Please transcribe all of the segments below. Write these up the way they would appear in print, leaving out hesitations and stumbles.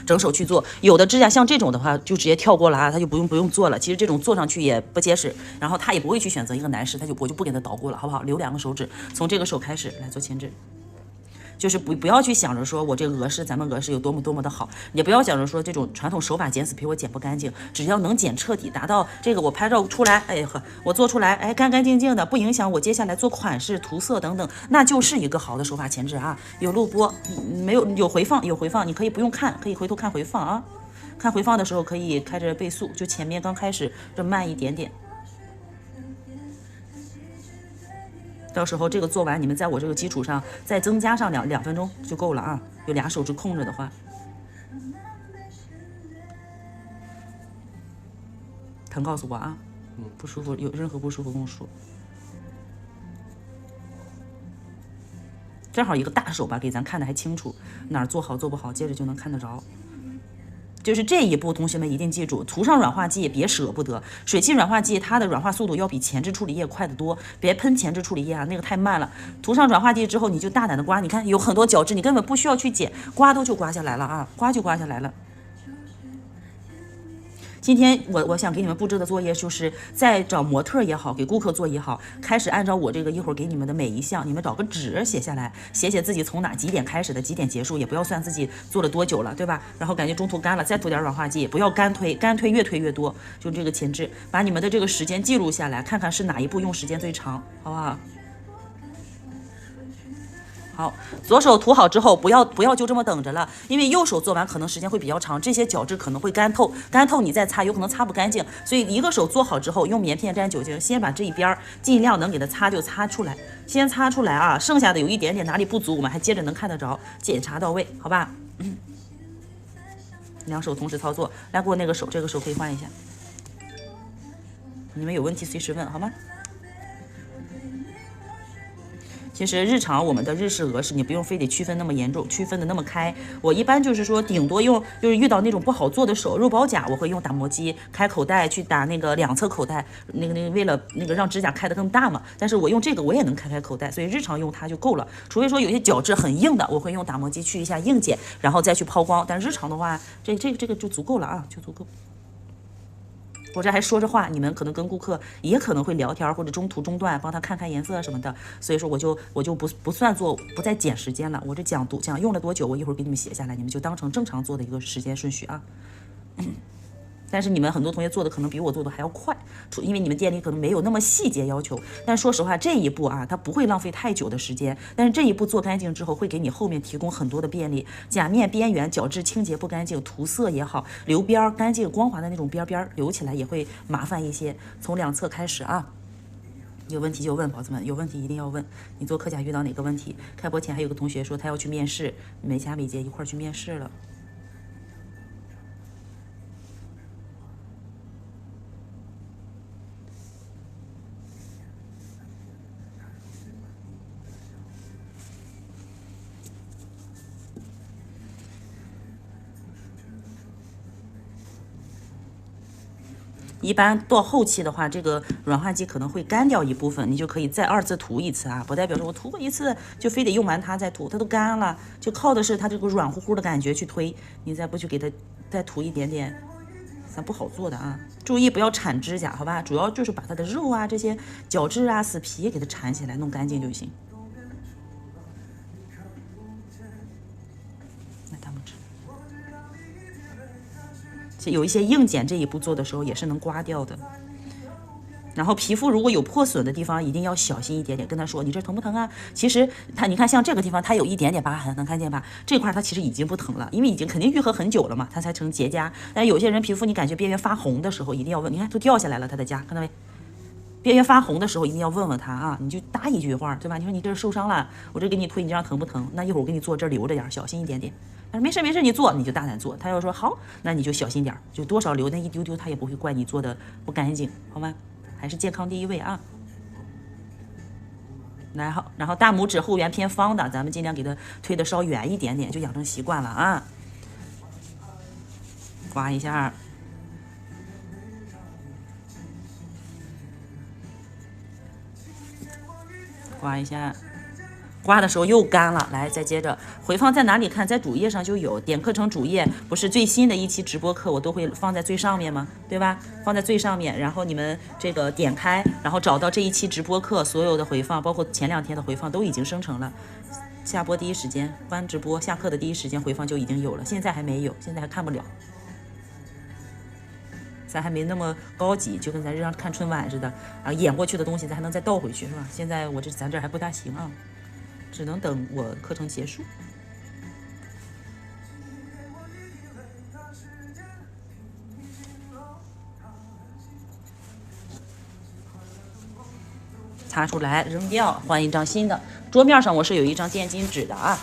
整手去做。有的指甲像这种的话，就直接跳过了啊，他就不用做了。其实这种做上去也不结实，然后他也不会去选择一个男士，我就不给他捣鼓了，好不好？留2个手指，从这个手开始来做前置。就是不要去想着说我这个咱们俄式有多么的好，也不要想着说这种传统手法剪死皮我剪不干净，只要能剪彻底，达到这个我拍照出来，哎呵，我做出来，哎干干净净的，不影响我接下来做款式、涂色等等，那就是一个好的手法前置啊。有录播，没有回放，你可以不用看，可以回头看回放啊。看回放的时候可以开着倍速，就前面刚开始这慢一点点。到时候这个做完，你们在我这个基础上再增加上2分钟就够了啊！有2手指空着的话，疼告诉我啊，不舒服有任何不舒服跟我说。正好一个大手吧，给咱看的还清楚，哪儿做好做不好，接着就能看得着。就是这一步，同学们一定记住，涂上软化剂别舍不得。水汽软化剂它的软化速度要比前置处理液快得多，别喷前置处理液啊，那个太慢了。涂上软化剂之后，你就大胆的刮，你看有很多角质，你根本不需要去剪，刮就刮下来了啊，刮就刮下来了。今天我想给你们布置的作业，就是在找模特也好，给顾客做也好，开始按照我这个一会儿给你们的每一项，你们找个纸写下来，写自己从几点开始的，几点结束，也不要算自己做了多久了，对吧？然后感觉中途干了，再涂点软化剂，不要干推越推越多，就这个前置，把你们的这个时间记录下来，看看是哪一步用时间最长，好不好？好，左手涂好之后，不要就这么等着了，因为右手做完可能时间会比较长，这些角质可能会干透你再擦有可能擦不干净，所以一个手做好之后，用棉片沾酒精，先把这一边尽量能给它擦就擦出来，先擦出来啊，剩下的有一点点哪里不足，我们还接着能看得着，检查到位，好吧？2手同时操作，来给我那个手，这个手可以换一下，你们有问题随时问好吗？其实日常我们的日式、俄式，你不用非得区分那么严重，区分的那么开。我一般就是说，顶多就是遇到那种不好做的手，肉包甲，我会用打磨机开口袋去打那个2侧口袋，那个为了那个让指甲开得更大嘛。但是我用这个我也能开口袋，所以日常用它就够了。除非说有些角质很硬的，我会用打磨机去一下硬剪，然后再去抛光。但日常的话，这个就足够了啊，就足够。我这还说着话，你们可能跟顾客也可能会聊天，或者中途中断帮他看颜色什么的，所以说我就不算做，不再减时间了。我这讲用了多久，我一会儿给你们写下来，你们就当成正常做的一个时间顺序啊。但是你们很多同学做的可能比我做的还要快，因为你们店里可能没有那么细节要求。但说实话，这一步啊，它不会浪费太久的时间。但是这一步做干净之后，会给你后面提供很多的便利。甲面边缘角质清洁不干净，涂色也好，留边干净光滑的那种边留起来也会麻烦一些。从2侧开始啊。有问题就问，宝子们，有问题一定要问。你做科甲遇到哪个问题？开播前还有个同学说他要去面试，美甲美睫一块儿去面试了。一般到后期的话，这个软化剂可能会干掉一部分，你就可以再2次涂一次啊，不代表说我涂过一次就非得用完它再涂，它都干了，就靠的是它这个软乎乎的感觉去推，你再不去给它再涂一点点，咱不好做的啊。注意不要缠指甲，好吧？主要就是把它的肉啊、这些角质啊、死皮给它缠起来，弄干净就行。有一些硬剪这一步做的时候也是能刮掉的。然后皮肤如果有破损的地方，一定要小心一点点，跟他说你这疼不疼啊？其实你看像这个地方它有一点点疤痕，能看见吧？这块它其实已经不疼了，因为已经肯定愈合很久了嘛，它才成结痂。但有些人皮肤你感觉边缘发红的时候，一定要问，你看都掉下来了，它的痂看到没？边缘发红的时候一定要问问他啊，你就搭一句话，对吧？你说你这是受伤了，我这给你推，你这样疼不疼？那一会儿我给你做这儿留着点，小心一点点。但是没事，你做你就大胆做。他要说好，那你就小心点，就多少留那一丢丢，他也不会怪你做的不干净，好吗？还是健康第一位啊。然后大拇指后缘偏方的，咱们尽量给它推的稍圆一点点，就养成习惯了啊。刮一下。刮一下，刮的时候又干了。来，再接着回放在哪里看？在主页上就有，点课程主页，不是最新的一期直播课我都会放在最上面吗？对吧？放在最上面，然后你们这个点开，然后找到这一期直播课所有的回放，包括前2天的回放都已经生成了。下播第一时间关直播，下课的第一时间回放就已经有了，现在还没有，现在还看不了。咱还没那么高级，就跟咱这样看春晚似的啊，演过去的东西咱还能再倒回去是吧？现在咱这还不大行啊，只能等我课程结束。擦出来扔掉，换一张新的。桌面上我是有一张电巾纸的啊。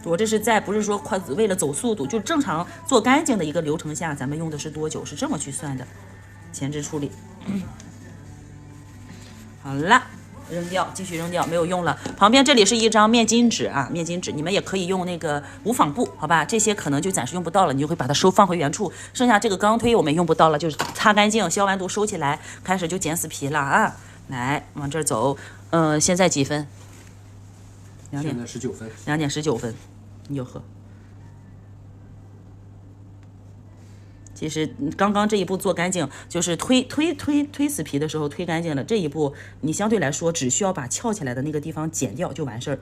我这是不是说快为了走速度，就正常做干净的一个流程下，咱们用的是多久？是这么去算的。前置处理，好了，扔掉，继续扔掉，没有用了。旁边这里是一张面巾纸啊，面巾纸，你们也可以用那个无纺布，好吧？这些可能就暂时用不到了，你就会把它放回原处。剩下这个钢推我们用不到了，就是擦干净，消完毒收起来，开始就剪死皮了啊。来，往这儿走，现在几分？2点19分。2点19分。哟呵，其实刚刚这一步做干净，就是推死皮的时候推干净了。这一步你相对来说只需要把翘起来的那个地方剪掉就完事儿，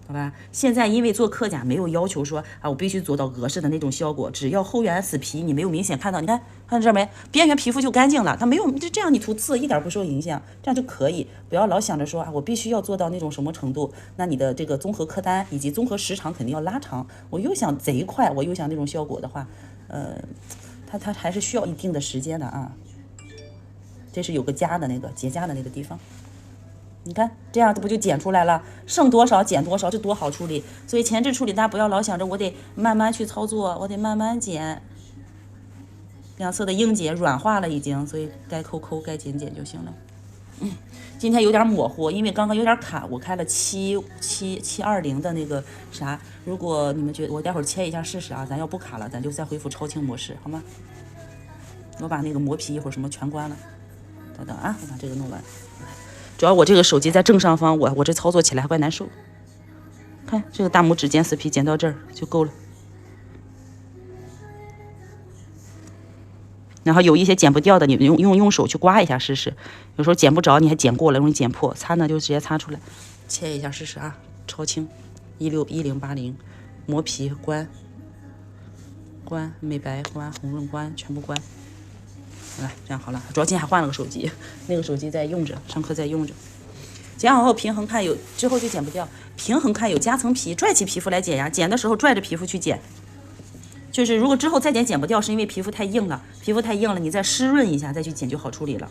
好吧？现在因为做客甲没有要求说啊，我必须做到鹅式的那种效果，只要后缘死皮，你没有明显看到，你看到这没？边缘皮肤就干净了，它没有就这样，你涂刺一点不受影响，这样就可以。不要老想着说啊，我必须要做到那种什么程度，那你的这个综合客单以及综合时长肯定要拉长。我又想贼快，我又想那种效果的话，它还是需要一定的时间的啊。这是有个夹的那个结痂的那个地方。你看这样，这不就剪出来了？剩多少剪多少，这多好处理。所以前置处理，大家不要老想着我得慢慢去操作，我得慢慢剪。两侧的硬结软化了已经，所以该抠该剪就行了。今天有点模糊，因为刚刚有点卡，我开了720的那个啥。如果你们觉得我待会儿切一下试试啊，咱要不卡了，咱就再恢复超清模式，好吗？我把那个磨皮一会儿什么全关了。等等啊，我把这个弄完。主要我这个手机在正上方，我这操作起来还怪难受。看这个大拇指剪死皮剪到这儿就够了。然后有一些剪不掉的，你用手去刮一下试试。有时候剪不着，你还剪过了，容易剪破。擦呢就直接擦出来，切一下试试啊。超轻，1080，磨皮关美白关红润关全部关。来，这样好了。主要今天还换了个手机，那个手机在用着，上课在用着。剪好后平衡看有，之后就剪不掉。平衡看有夹层皮，拽起皮肤来剪呀。剪的时候拽着皮肤去剪。就是如果之后再剪不掉，是因为皮肤太硬了，你再湿润一下再去剪就好处理了。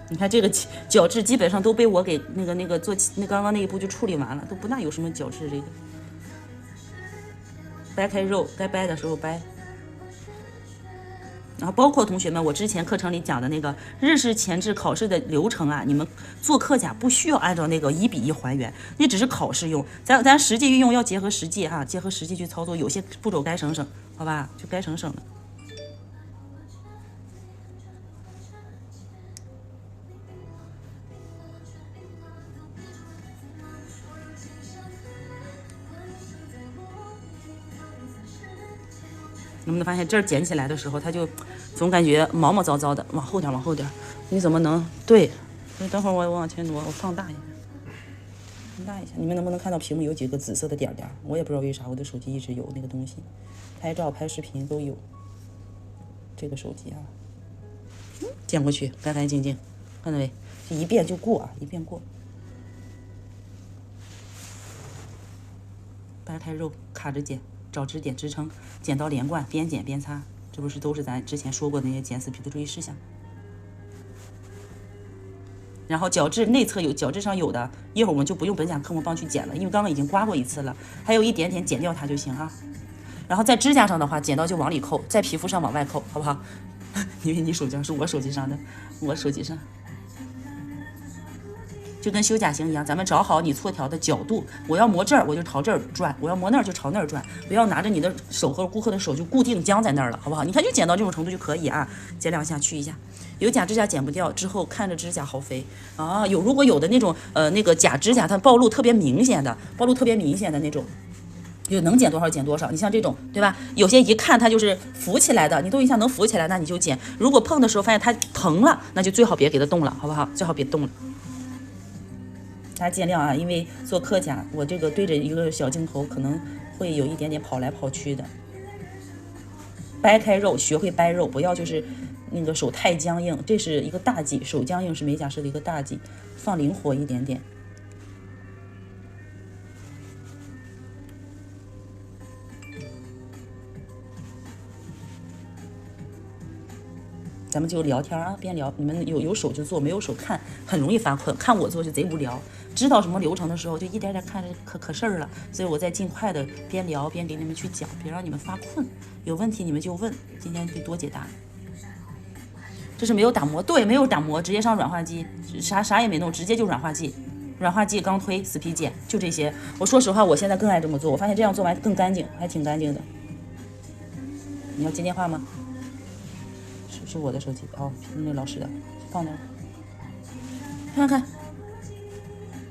你看这个角质基本上都被我给那个做刚刚那一步就处理完了，都不大有什么角质。这个掰开肉，该掰的时候掰。然后包括同学们，我之前课程里讲的那个日式前置考试的流程啊，你们做课甲不需要按照那个1:1还原，那只是考试用，咱实际运用要结合实际哈，结合实际去操作，有些步骤该省，好吧，就该省了。能不能发现这儿剪起来的时候，它就总感觉毛毛糟糟的，往后点，你怎么能对？等会儿我往前挪，我放大一下，你们能不能看到屏幕有几个紫色的点点？我也不知道为啥，我的手机一直有那个东西，拍照、拍视频都有。这个手机啊，剪过去干干净净，看到没？就一遍就过啊，一遍过。掰开肉，卡着剪。找支点支撑，剪刀连贯，边剪边擦，这不是都是咱之前说过的那些剪死皮的注意事项。然后角质内侧有角质上有的，一会儿我们就不用本甲科目棒去剪了，因为刚刚已经刮过一次了，还有一点点剪掉它就行啊。然后在指甲上的话，剪刀就往里扣，在皮肤上往外扣，好不好？因为你手机上是我手机上的，我手机上。就跟修甲型一样，咱们找好你错调的角度。我要磨这儿，我就朝这儿转；我要磨那儿，就朝那儿转。不要拿着你的手和顾客的手就固定僵在那儿了，好不好？你看就剪到这种程度就可以啊，剪2下去一下。有假指甲剪不掉之后，看着指甲好肥啊。如果有的那种那个假指甲它暴露特别明显的那种。就能剪多少剪多少，你像这种，对吧？有些一看它就是浮起来的，你动一下能浮起来，那你就剪。如果碰的时候发现它疼了，那就最好别给它动了，好不好？最好别动了。大家见谅啊，因为做客甲，我这个对着一个小镜头，可能会有一点点跑来跑去的。掰开肉，学会掰肉，不要就是那个手太僵硬，这是一个大忌。手僵硬是美甲师的一个大忌，放灵活一点点。咱们就聊天啊，边聊。你们有手就做，没有手看很容易发困。看我做就贼无聊。知道什么流程的时候，就一点点看着可事儿了。所以我在尽快的边聊边给你们去讲，别让你们发困。有问题你们就问，今天就多解答。这是没有打磨，对，没有打磨，直接上软化剂，啥也没弄，直接就软化剂。软化剂、钢推、死皮剪，就这些。我说实话，我现在更爱这么做，我发现这样做完更干净，还挺干净的。你要接电话吗？是我的手机哦，那老师的，放那儿，看看，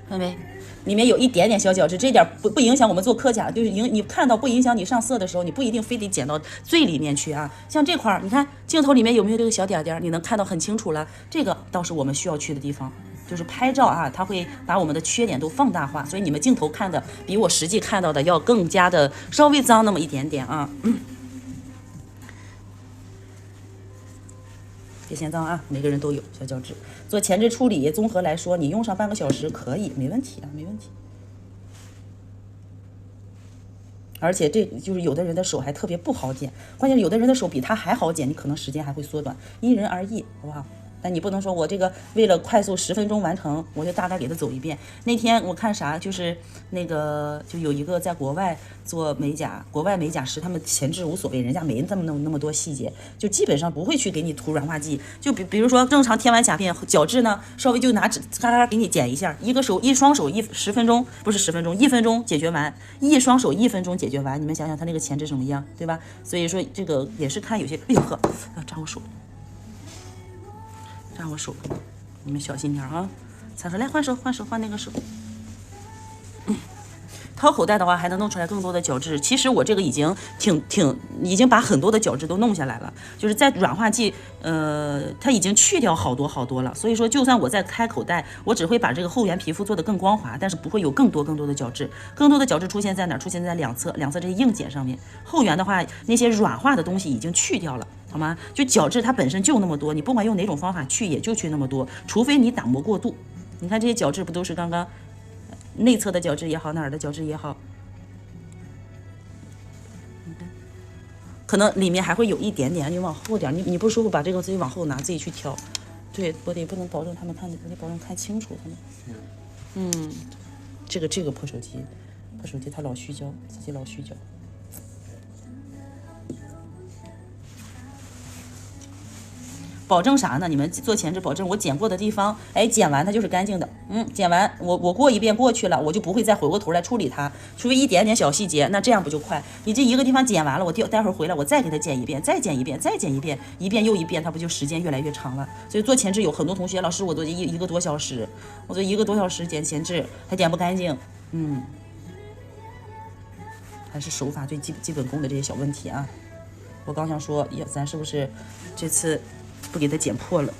看没？里面有一点点小角质，这点不影响我们做科甲，就是你看到不影响你上色的时候，你不一定非得剪到最里面去啊。像这块儿，你看镜头里面有没有这个小点点，你能看到很清楚了。这个倒是我们需要去的地方，就是拍照啊，它会把我们的缺点都放大化，所以你们镜头看的比我实际看到的要更加的稍微脏那么一点点啊。别嫌脏啊，每个人都有小角质。做前置处理，综合来说，你用上半个小时可以，没问题啊，没问题。而且这就是有的人的手还特别不好剪，关键有的人的手比他还好剪，你可能时间还会缩短，因人而异，好不好？但你不能说我这个为了快速10分钟完成，我就大概给他走一遍。那天我看啥，就是那个就有一个在国外做美甲，国外美甲师他们前置无所谓，人家没那么多细节，就基本上不会去给你涂软化剂。就比如说正常贴完甲片，角质呢稍微就拿纸咔咔给你剪一下，一双手10分钟，不是10分钟，1分钟解决完，一双手1分钟解决完。你们想想他那个前置什么样，对吧？所以说这个也是看有些，哎呦呵，扎我手。扎我手，你们小心点啊！擦手，来换手，换那个手。掏口袋的话，还能弄出来更多的角质。其实我这个已经已经把很多的角质都弄下来了，就是在软化剂，它已经去掉好多了。所以说，就算我再开口袋，我只会把这个后缘皮肤做得更光滑，但是不会有更多的角质。更多的角质出现在哪儿？出现在两侧这些硬睑上面。后缘的话，那些软化的东西已经去掉了。好吗？就角质它本身就那么多，你不管用哪种方法去，也就去那么多，除非你打磨过度。你看这些角质不都是刚刚内侧的角质也好，哪儿的角质也好，可能里面还会有一点点，你往后点，你不舒服把这个自己往后拿，自己去挑。对，我得不能保证他们看，我得保证看清楚他们。这个破手机它老虚焦，自己老虚焦。保证啥呢？你们做前置保证我剪过的地方，哎，剪完它就是干净的。剪完我过一遍过去了，我就不会再回过头来处理它，除非一点点小细节，那这样不就快？你这一个地方剪完了，我待会儿回来我再给它剪一遍，再剪一遍，再剪一遍，一遍又一遍，它不就时间越来越长了？所以做前置有很多同学，老师我都一个多小时，我做1个多小时剪前置，还剪不干净。还是手法最基本功的这些小问题啊。我刚想说，咱是不是这次不给它剪破了？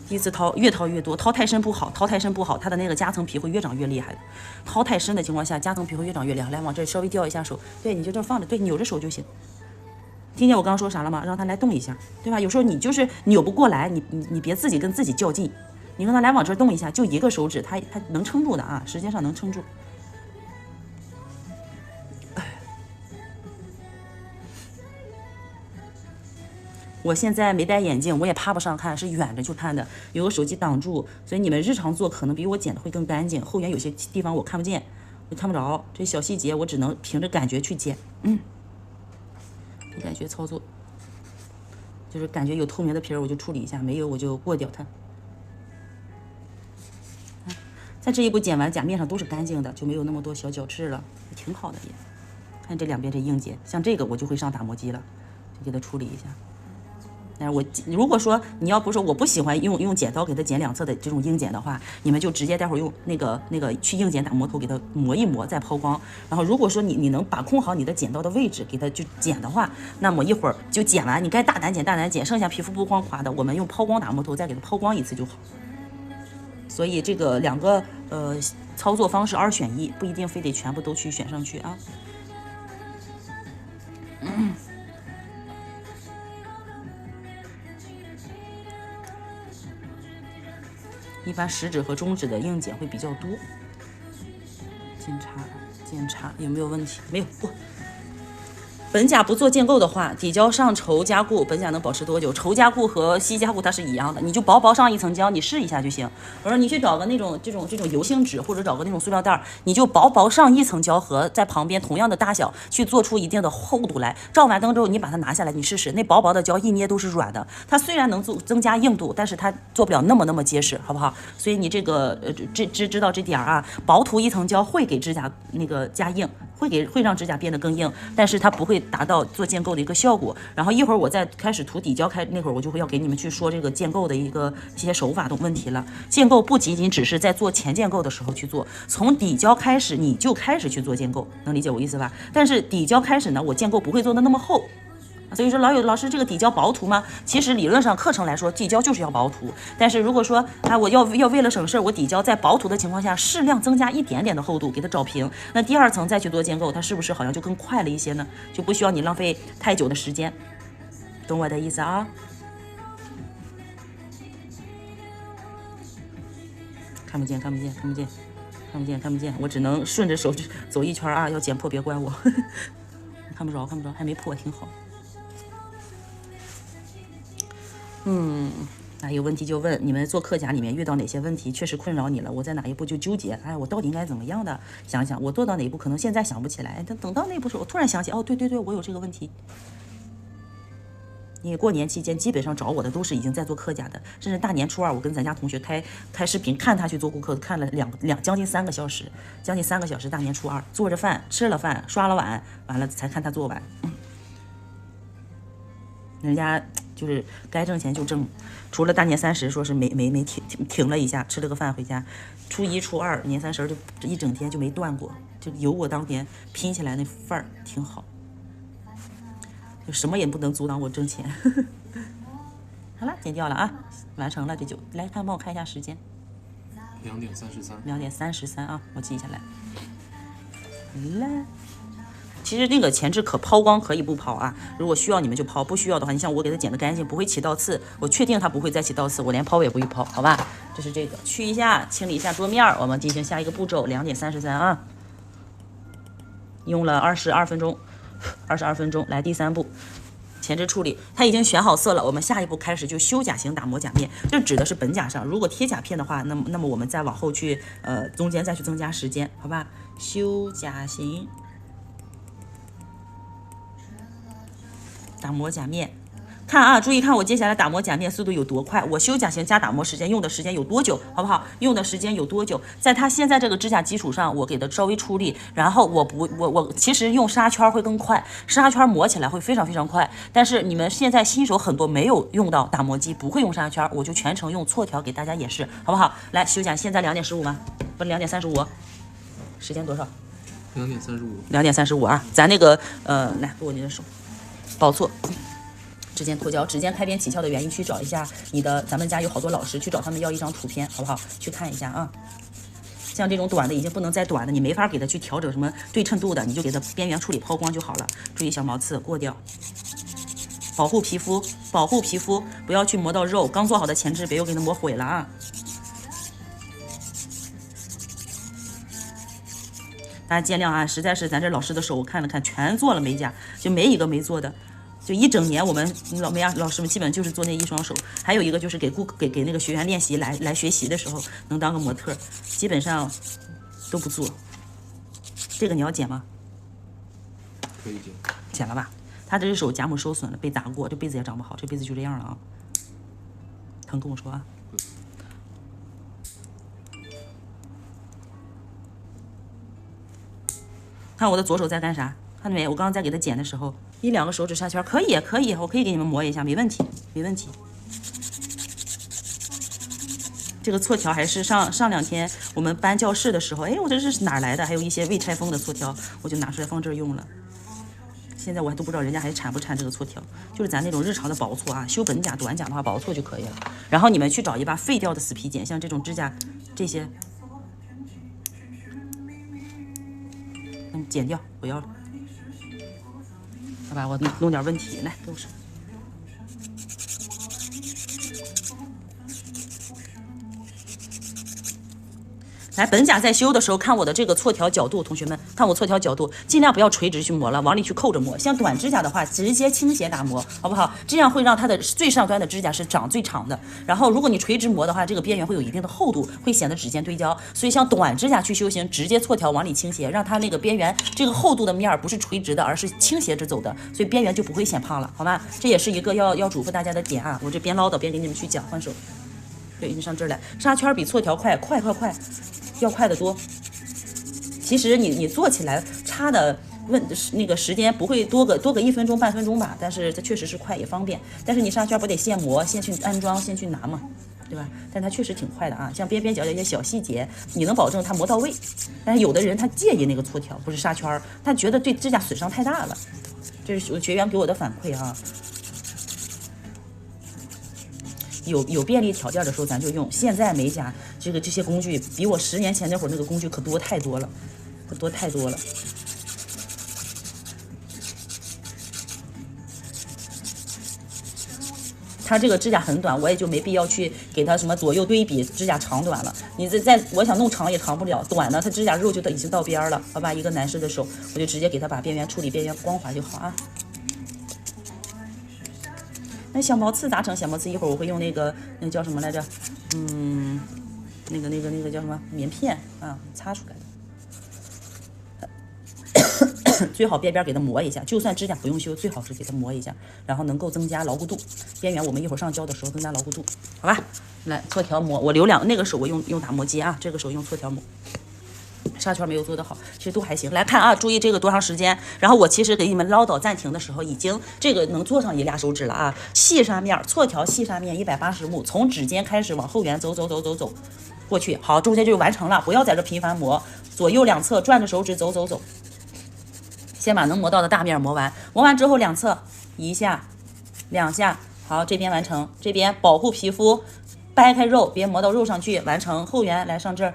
第一次掏越掏越多，掏太深不好，它的那个夹层皮会越长越厉害的。掏太深的情况下，夹层皮会越长越厉害。来，往这稍微掉一下手，对，你就这放着，对，扭着手就行。听见我刚刚说啥了吗？让他来动一下，对吧？有时候你就是扭不过来，你别自己跟自己较劲，你让他来往这动一下，就一个手指，他能撑住的啊，时间上能撑住。我现在没戴眼镜，我也趴不上看，是远着就看的，有个手机挡住，所以你们日常做可能比我剪的会更干净。后缘有些地方我看不见，我看不着，这小细节我只能凭着感觉去剪。感觉操作，就是感觉有透明的皮儿我就处理一下，没有我就过掉它。它这一步剪完，甲面上都是干净的，就没有那么多小角质了，挺好的也。看这两边这硬剪，像这个我就会上打磨机了，就给它处理一下。但是我如果说你要不是说我不喜欢用剪刀给它剪两侧的这种硬剪的话，你们就直接待会儿用那个去硬剪打磨头给它磨一磨，再抛光。然后如果说你能把控好你的剪刀的位置，给它就剪的话，那么一会儿就剪完，你该大胆剪，剩下皮肤不光滑的，我们用抛光打磨头再给它抛光一次就好。所以这个两个操作方式2选1，不一定非得全部都去选上去啊。一般食指和中指的硬剪会比较多。检查有没有问题？没有过。本甲不做建构的话，底胶上稠加固，本甲能保持多久？稠加固和稀加固它是一样的，你就薄上一层胶，你试一下就行。我说你去找个那种这种油性纸，或者找个那种塑料袋，你就薄上一层胶合在旁边同样的大小，去做出一定的厚度来。照完灯之后，你把它拿下来，你试试，那薄的胶一捏都是软的。它虽然能增加硬度，但是它做不了那么结实，好不好？所以你这个知道这点啊，薄涂一层胶会给指甲那个加硬。会让指甲变得更硬，但是它不会达到做建构的一个效果。然后一会儿我再开始涂底胶那会儿，我就会要给你们去说这个建构的一些手法的问题了。建构不仅仅只是在做前建构的时候去做，从底胶开始你就开始去做建构，能理解我意思吧？但是底胶开始呢，我建构不会做的那么厚。所以说老师这个底胶薄涂吗？其实理论上课程来说，底胶就是要薄涂。但是如果说我要为了省事，我底胶在薄涂的情况下，适量增加一点点的厚度，给它找平。那第2层再去做建构，它是不是好像就更快了一些呢？就不需要你浪费太久的时间，懂我的意思啊？看不见，我只能顺着手走一圈啊，要剪破别怪我。看不着，还没破，挺好。有问题就问，你们做课甲里面遇到哪些问题确实困扰你了？我在哪一步就纠结，我到底应该怎么样的？想想我做到哪一步，可能现在想不起来，等到那一步时候，我突然想起，哦，对，我有这个问题。因为过年期间基本上找我的都是已经在做课甲的，甚至大年初2我跟咱家同学开视频看他去做顾客，看了将近3个小时，大年初2做着饭，吃了饭，刷了碗，完了才看他做完。人家就是该挣钱就挣，除了大年30说是没停了一下，吃了个饭回家，初1、初2、年30就一整天就没断过，就有我当年拼起来那范儿挺好，就什么也不能阻挡我挣钱。好了，剪掉了啊，完成了，这就来帮我看一下时间，2点33。2点33啊，我记下来。来。其实那个前置可抛光可以不抛啊，如果需要你们就抛，不需要的话，你像我给它剪得干净，不会起倒刺，我确定它不会再起倒刺，我连抛也不会抛，好吧？这是这个，去一下，清理一下桌面，我们进行下一个步骤，2点33啊，用了22分钟，来第3步。前置处理，它已经选好色了，我们下一步开始就修甲型打磨甲面，这指的是本甲上，如果贴甲片的话，那么我们再往后去中间再去增加时间，好吧？修甲型打磨甲面，看啊，注意看我接下来打磨甲面速度有多快，我修甲型加打磨时间用的时间有多久，好不好？用的时间有多久？在它现在这个指甲基础上，我给它稍微处理，然后我其实用纱圈会更快，纱圈磨起来会非常快。但是你们现在新手很多没有用到打磨机，不会用纱圈，我就全程用错条给大家演示，好不好？来修甲，现在2点15吗？不是2点35，时间多少？2点35。2点35啊，咱那个来给我你的手。报错，指尖脱胶，指尖开边起翘的原因，去找一下咱们家有好多老师，去找他们要一张图片，好不好？去看一下啊。像这种短的已经不能再短的，你没法给它去调整什么对称度的，你就给它边缘处理抛光就好了。注意小毛刺过掉，保护皮肤，不要去磨到肉。刚做好的前置，别又给它磨毁了啊。大家见谅啊，实在是咱这老师的手，我看了看，全做了美甲，就没一个没做的。就一整年，我们美甲老师们基本就是做那一双手，还有一个就是给那个学员练习来学习的时候能当个模特，基本上都不做。这个你要剪吗？可以剪。剪了吧？他这只手甲母受损了，被砸过，这辈子也长不好，这辈子就这样了啊。疼跟我说啊。看我的左手在干啥？看到没？我刚刚在给它剪的时候，1、2个手指纱圈，可以，我可以给你们磨一下，没问题。这个错条还是上2天我们搬教室的时候，哎，我这是哪来的？还有一些未拆封的错条，我就拿出来放这儿用了。现在我还都不知道人家还产不产这个错条，就是咱那种日常的薄错啊，修本甲、短甲的话，薄错就可以了。然后你们去找一把废掉的死皮剪，像这种指甲这些，剪掉，不要了。好吧，我弄点问题来，给我上。来，本甲在修的时候，看我的这个错条角度，同学们看我错条角度，尽量不要垂直去磨了，往里去扣着磨。像短指甲的话，直接倾斜打磨，好不好？这样会让它的最上端的指甲是长最长的。然后，如果你垂直磨的话，这个边缘会有一定的厚度，会显得指尖对焦。所以，像短指甲去修行，直接错条往里倾斜，让它那个边缘这个厚度的面不是垂直的，而是倾斜着走的，所以边缘就不会显胖了，好吗？这也是一个要嘱咐大家的点啊。我这边唠叨边给你们去讲，换手。对，你上这儿来，纱圈比错条快，要快得多。其实你做起来差的那个时间不会多个1分钟半分钟吧，但是它确实是快也方便。但是你纱圈不得现磨、现去安装、现去拿嘛，对吧？但它确实挺快的啊。像边边角角一些小细节，你能保证它磨到位。但是有的人他介意那个错条，不是纱圈，他觉得对指甲损伤太大了。这是学员给我的反馈啊。有便利条件的时候，咱就用。现在美甲这些工具，比我10年前那会儿那个工具可多太多了，它这个指甲很短，我也就没必要去给它什么左右对比指甲长短了。你我想弄长也长不了，短呢，它指甲肉就已经到边了，好吧？一个男士的手，我就直接给它把边缘处理边缘光滑就好啊。那小毛刺咋整？小毛刺一会儿我会用那个叫什么来着？那个叫什么棉片啊，擦出来的。最好边边给它磨一下，就算指甲不用修，最好是给它磨一下，然后能够增加牢固度。边缘我们一会儿上胶的时候增加牢固度，好吧？来错条磨，我留那个手我用打磨机啊，这个手用错条磨。纱圈没有做得好，其实都还行。来看啊，注意这个多长时间。然后我其实给你们唠叨暂停的时候，已经这个能做上1俩手指了啊。细纱面错条细纱面180目，从指尖开始往后缘走过去。好，中间就完成了，不要在这频繁磨，左右两侧转着手指走。先把能磨到的大面磨完，磨完之后两侧1下2下，好，这边完成，这边保护皮肤，掰开肉，别磨到肉上去，完成后缘来上这儿。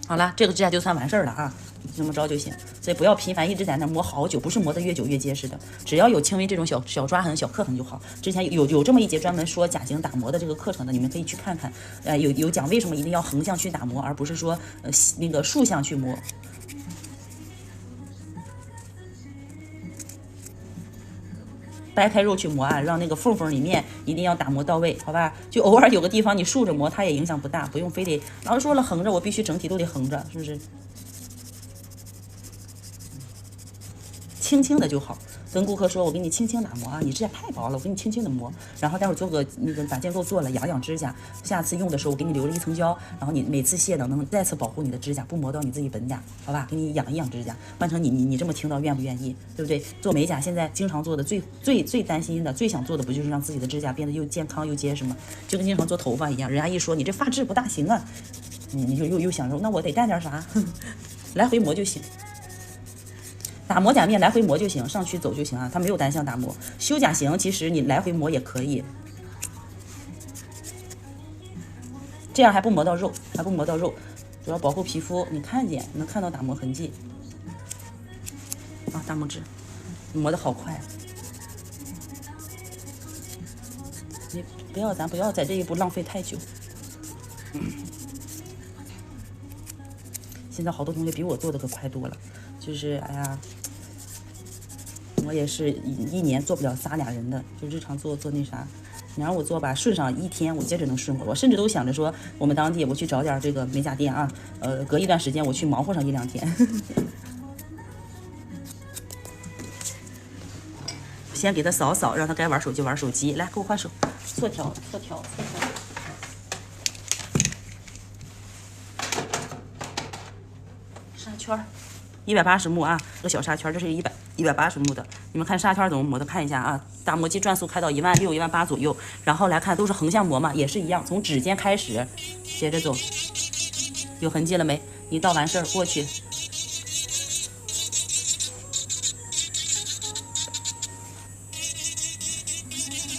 好了，这个指甲就算完事儿了啊，这么着就行。所以不要频繁一直在那磨好久，不是磨得越久越结实的，只要有轻微这种小抓痕、小刻痕就好。之前有这么一节专门说甲型打磨的这个课程的，你们可以去看看。有讲为什么一定要横向去打磨，而不是说那个竖向去磨。掰开肉去磨啊，让那个缝缝里面一定要打磨到位，好吧？就偶尔有个地方你竖着磨，它也影响不大，不用非得老师说了横着，我必须整体都得横着，是不是？轻轻的就好。跟顾客说，我给你轻轻打磨啊，你指甲太薄了，我给你轻轻的磨，然后待会儿做个那个把建构做了，养指甲，下次用的时候我给你留了一层胶，然后你每次卸的能再次保护你的指甲，不磨到你自己本甲，好吧？给你养一养指甲，换成你这么听到愿不愿意？对不对？做美甲现在经常做的最担心的、最想做的不就是让自己的指甲变得又健康又结实吗？就跟经常做头发一样，人家一说你这发质不大行啊，你就又想说那我得带点啥，来回磨就行。打磨甲面来回磨就行，上去走就行啊，它没有单向打磨。修甲型其实你来回磨也可以，这样还不磨到肉，主要保护皮肤。你能看到打磨痕迹啊，大拇指磨得好快。你咱不要在这一步浪费太久。现在好多同学比我做的可快多了，就是哎呀。我也是一年做不了仨俩人的，就日常做那啥。你让我做吧，顺上1天，我接着能顺活。我甚至都想着说，我们当地我去找点这个美甲店啊，隔一段时间我去忙活上1、2天。先给他扫，让他该玩手机玩手机。来，给我换手，错条。圈，180目啊，这个小纱圈，这是180目的。你们看纱圈怎么磨的？看一下啊，打磨机转速开到16000、18000左右，然后来看都是横向磨嘛，也是一样，从指尖开始，接着走，有痕迹了没？你到完事儿过去。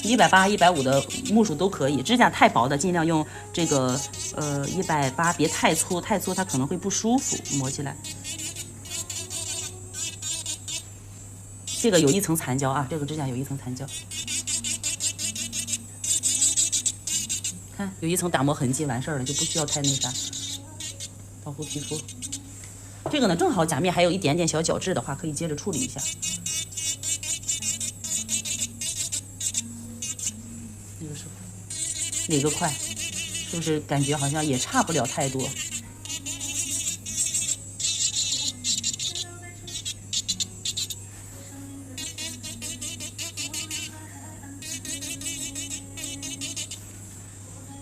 180、150的目数都可以，指甲太薄的尽量用这个180，别太粗，太粗它可能会不舒服，磨起来。这个有一层残胶啊，这个指甲有一层残胶，看有一层打磨痕迹，完事儿了就不需要太那啥，保护皮肤。这个呢正好甲面还有一点点小角质的话，可以接着处理一下。那个时候哪个快？是不是感觉好像也差不了太多？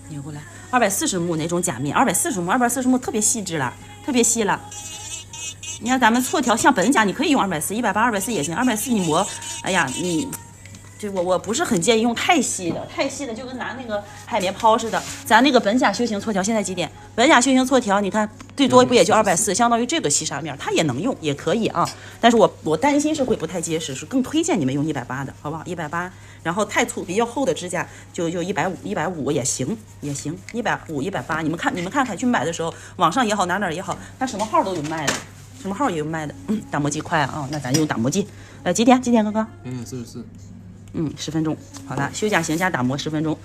扭过来，240目那种甲面，240目特别细致了，特别细了。你看咱们错条像本甲，你可以用240、180、240也行。240你磨，哎呀，就我不是很建议用太细的，太细的就跟拿那个海绵抛似的。咱那个本甲修行错条现在几点？本甲修行错条，你看最多不也就240，相当于这个细纱面，它也能用，也可以啊。但是我担心是会不太结实，是更推荐你们用180的，好不好？180，然后太粗比较厚的指甲就150、150也行，150、180。你们看看去买的时候，网上也好，哪也好，它什么号都有卖的。什么号也有卖的，打磨机快啊，那咱用打磨机。几点哥哥2:44。10分钟。好了，修甲型加打磨10分钟。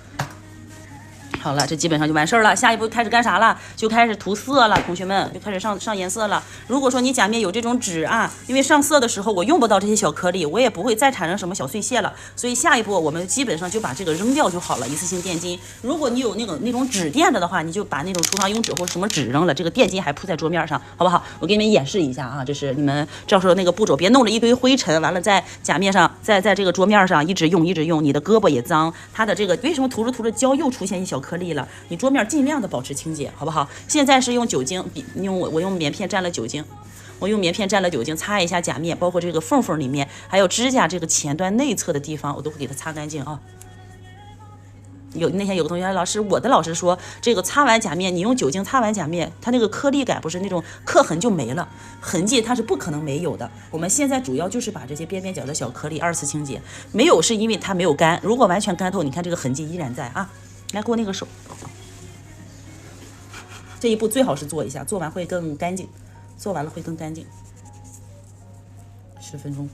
好了，这基本上就完事儿了。下一步开始干啥了？就开始涂色了，同学们就开始上颜色了。如果说你甲面有这种纸啊，因为上色的时候我用不到这些小颗粒，我也不会再产生什么小碎屑了，所以下一步我们基本上就把这个扔掉就好了，一次性垫巾。如果你有那种纸垫着的话，你就把那种厨房用纸或什么纸扔了，这个垫巾还铺在桌面上，好不好？我给你们演示一下啊，这是你们到时候那个步骤，别弄了一堆灰尘，完了在甲面上，在这个桌面上一直用，你的胳膊也脏，它的这个为什么涂着胶又出现一小颗粒了？你桌面尽量的保持清洁，好不好？现在是用酒精，我用棉片蘸了酒精，擦一下甲面，包括这个缝里面，还有指甲这个前端内侧的地方，我都会给它擦干净啊。那天有个同学老师，我的老师说，这个擦完甲面，你用酒精擦完甲面，它那个颗粒感不是那种刻痕就没了，痕迹它是不可能没有的。我们现在主要就是把这些边边角的小颗粒2次清洁，没有是因为它没有干，如果完全干透，你看这个痕迹依然在啊。来，给我那个手。这一步最好是做一下，做完会更干净，做完了会更干净。10分钟。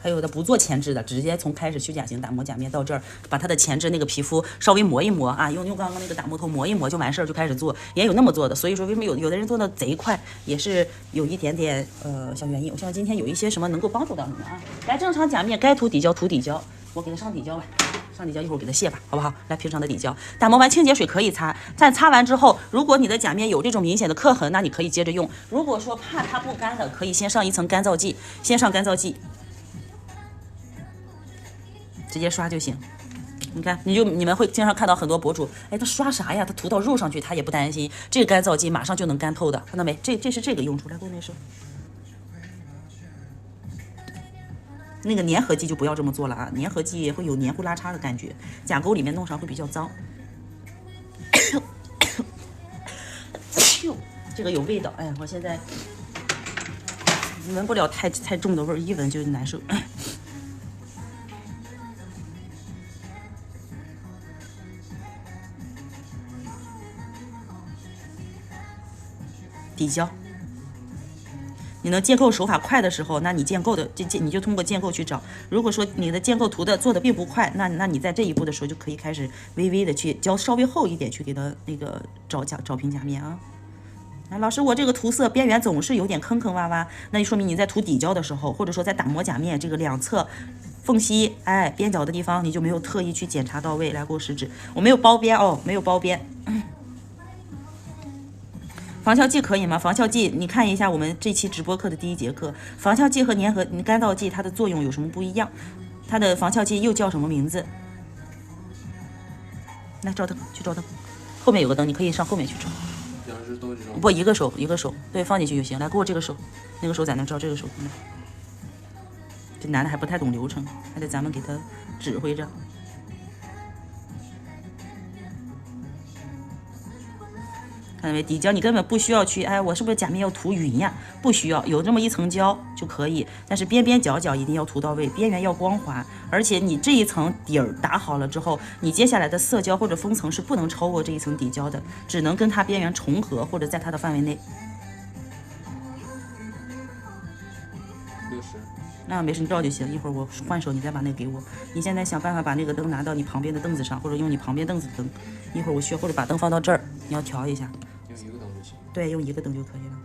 还有的不做前置的，直接从开始修甲型打磨甲面到这儿，把它的前置那个皮肤稍微磨一磨啊，用刚刚那个打磨头磨一磨就完事儿，就开始做，也有那么做的。所以说为什么有的人做的贼快，也是有一点点小原因。我希望今天有一些什么能够帮助到你们啊。来，正常甲面该涂底胶涂底胶，我给它上底胶吧。上底胶一会儿给它卸吧，好不好？来，平常的底胶，打磨完清洁水可以擦，但擦完之后，如果你的甲面有这种明显的刻痕，那你可以接着用。如果说怕它不干的，可以先上一层干燥剂，先上干燥剂。直接刷就行，你看，你们会经常看到很多博主，哎，他刷啥呀？他涂到肉上去，他也不担心，这个干燥剂马上就能干透的，看到没？这是这个用处，来，给我那手。那个粘合剂就不要这么做了啊，粘合剂会有黏糊拉碴的感觉，甲沟里面弄上会比较脏。这个有味道，哎呀，我现在闻不了太重的味儿，一闻就难受。底胶，你能建构手法快的时候，那你建构的你就通过建构去找。如果说你的建构做的并不快，那你在这一步的时候就可以开始微微的去胶稍微厚一点去给它那个找平甲面啊。老师，我这个涂色边缘总是有点坑坑洼洼，那就说明你在涂底胶的时候，或者说在打磨甲面这个两侧缝隙，哎，边角的地方你就没有特意去检查到位。来，给我食指，我没有包边哦，没有包边。防效剂可以吗？防效剂，你看一下我们这期直播课的第1节课，防效剂和干燥剂它的作用有什么不一样？它的防效剂又叫什么名字？来照灯，去照灯。后面有个灯，你可以上后面去照。两只都这种。不，一个手，对，放进去就行。来，给我这个手，那个手在那照，这个手。来，这男的还不太懂流程，还得咱们给他指挥着。看到没？底胶你根本不需要去，哎，我是不是假面要涂匀呀？不需要，有这么一层胶就可以。但是边边角角一定要涂到位，边缘要光滑。而且你这一层底儿打好了之后，你接下来的色胶或者封层是不能超过这一层底胶的，只能跟它边缘重合或者在它的范围内。60。那没事，你照就行。一会儿我换手，你再把那个给我。你现在想办法把那个灯拿到你旁边的凳子上，或者用你旁边凳子的灯。一会儿我需要，或者把灯放到这儿，你要调一下。用一个灯就行。对，用一个灯就可以了。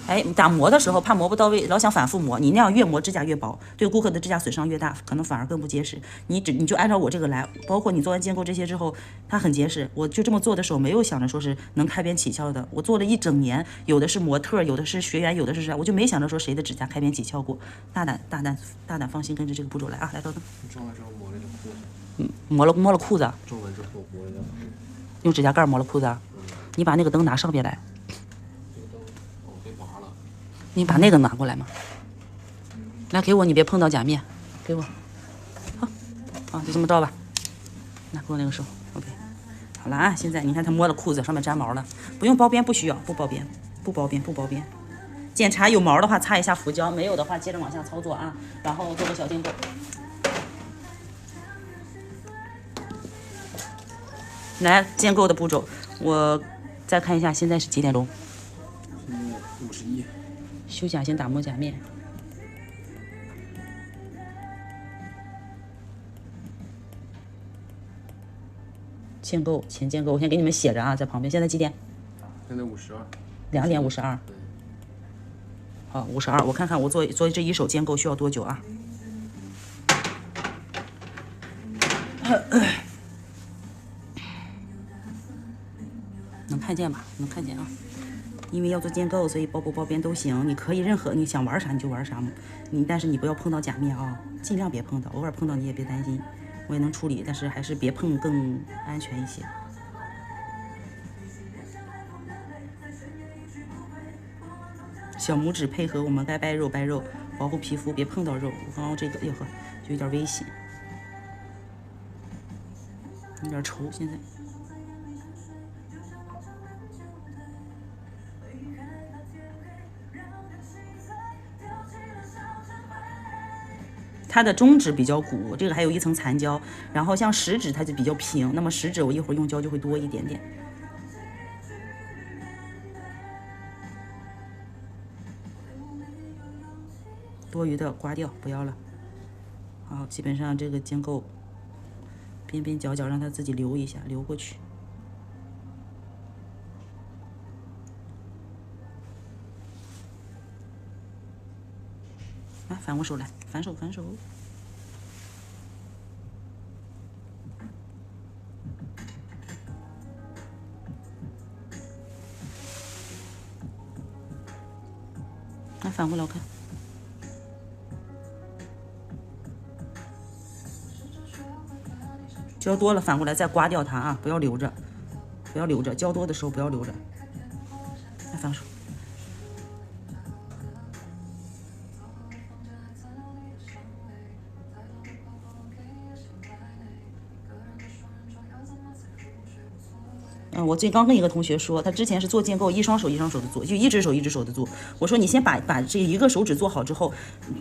哎，打磨的时候怕磨不到位，老想反复磨，你那样越磨指甲越薄，对顾客的指甲损伤越大，可能反而更不结实。你就按照我这个来，包括你做完建构这些之后，它很结实。我就这么做的时候，没有想着说是能开边起翘的。我做了一整年，有的是模特，有的是学员，有的是啥，我就没想着说谁的指甲开边起翘过。大胆放心，跟着这个步骤来啊！来，照灯。你照完之后磨了一下裤子。摸了裤子。照完之后磨了一下裤子。用指甲盖磨了裤子。你把那个灯拿上边来。你把那个拿过来嘛，来给我，你别碰到假面，给我，好，就这么照吧。来，给我那个手 ，OK， 好了啊。现在你看他摸了裤子，上面粘毛了，不用包边，不需要，不包边。检查有毛的话，擦一下浮胶，没有的话，接着往下操作啊。然后做个小建构。来，建构的步骤，我再看一下，现在是几点钟？现在51。修甲先打磨甲面，建构前建构，我先给你们写着啊，在旁边。现在几点？现在52。2点52。好，52。我看看我做这一手建构需要多久啊？能看见吧？能看见啊。因为要做建构，所以包不包边都行。你可以任何你想玩啥你就玩啥嘛。但是你不要碰到甲面啊，尽量别碰到。偶尔碰到你也别担心，我也能处理，但是还是别碰更安全一些。小拇指配合我们该掰肉，保护皮肤，别碰到肉。我刚刚这个，哟呵，就有点危险，有点稠现在。它的中指比较鼓，这个还有一层残胶，然后像食指它就比较平，那么食指我一会儿用胶就会多一点点。多余的刮掉，不要了。好，基本上这个建构边边角角让它自己流一下，流过去。来，反过手来，反手。来，反过来我看。胶多了，反过来再刮掉它啊，不要留着，胶多的时候不要留着。来，反手。我最刚跟一个同学说，他之前是做建构，一双手的做，就一只手的做。我说你先把这一个手指做好之后，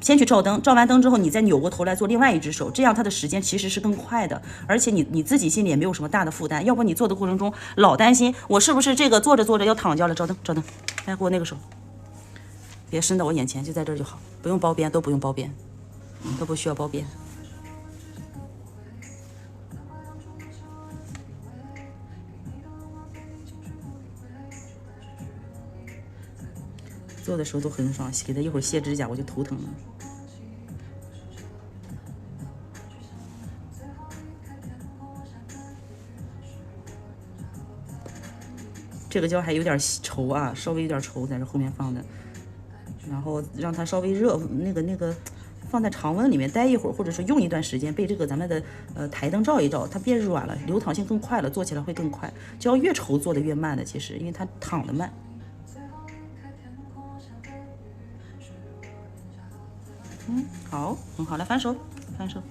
先去照灯，照完灯之后，你再扭过头来做另外一只手，这样它的时间其实是更快的，而且你自己心里也没有什么大的负担。要不你做的过程中老担心我是不是这个做着要躺焦了，照灯，来给我那个手，别伸到我眼前，就在这儿就好，不用包边，都不用包边，都不需要包边。做的时候都很爽，给他一会儿卸指甲我就头疼了。这个胶还有点稠啊，稍微有点稠，在这后面放的，然后让它稍微热，那个放在常温里面待一会儿，或者说用一段时间，被这个咱们的台灯照一照，它变软了，流淌性更快了，做起来会更快。胶越稠做的越慢的，其实因为它淌的慢。好，很好，来翻手，翻手。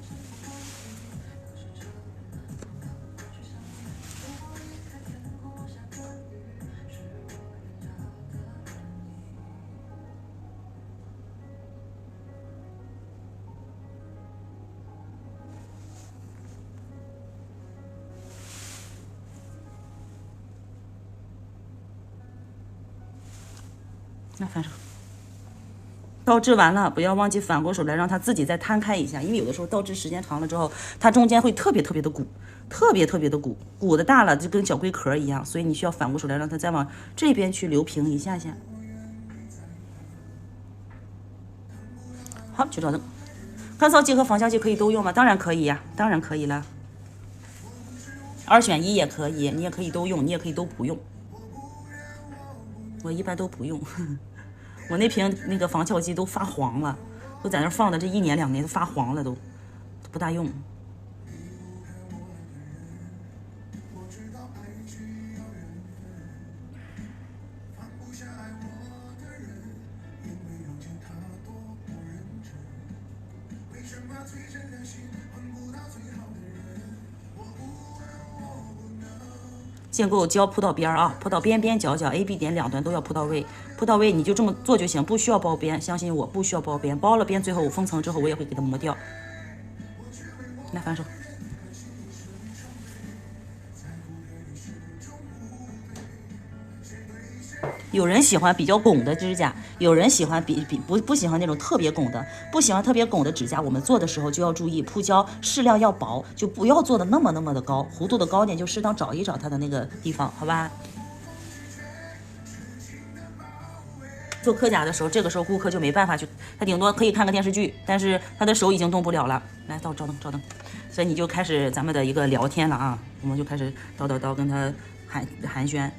那翻手，倒置完了，不要忘记反过手来，让它自己再摊开一下，因为有的时候倒置时间长了之后，它中间会特别的鼓，特别的鼓，鼓的大了就跟小龟壳一样，所以你需要反过手来，让它再往这边去留平一下下。好，去照灯。干燥剂和防效剂可以都用吗？当然可以呀，当然可以了。2选1也可以，你也可以都用，你也可以都不用。我一般都不用，我那瓶那个防效剂都发黄了，都在那放的这1年2年都发黄了，都不大用。建构胶铺到边啊，铺到边边角角 A、B 点2端都要铺到位，铺到位你就这么做就行，不需要包边，相信我，不需要包边，包了边最后我封层之后我也会给它磨掉。来反手。有人喜欢比较拱的指甲，有人喜欢不喜欢那种特别拱的，不喜欢特别拱的指甲，我们做的时候就要注意铺胶适量要薄，就不要做的那么的高，弧度的高点就适当找一找它的那个地方，好吧？做科甲的时候，这个时候顾客就没办法去，他顶多可以看个电视剧，但是他的手已经动不了了。来，照灯，所以你就开始咱们的一个聊天了啊，我们就开始叨跟他寒暄，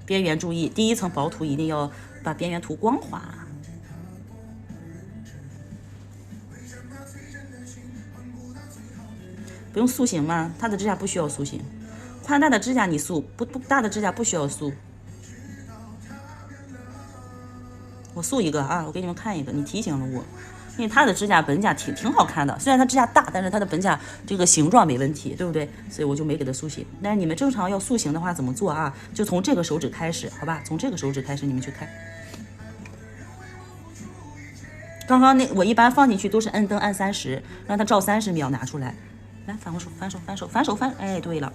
边缘注意，第一层薄涂一定要把边缘涂光滑。不用塑形吗？它的指甲不需要塑形，宽大的指甲你塑，不大的指甲不需要塑。我塑一个啊，我给你们看一个，你提醒了我，因为它的指甲本甲挺好看的，虽然它指甲大，但是它的本甲这个形状没问题，对不对？所以我就没给它塑形。但是你们正常要塑形的话怎么做啊？就从这个手指开始，好吧？从这个手指开始，你们去看。刚刚那我一般放进去都是摁灯按30，让它照30秒拿出来。来，反过手，翻手，哎，对了。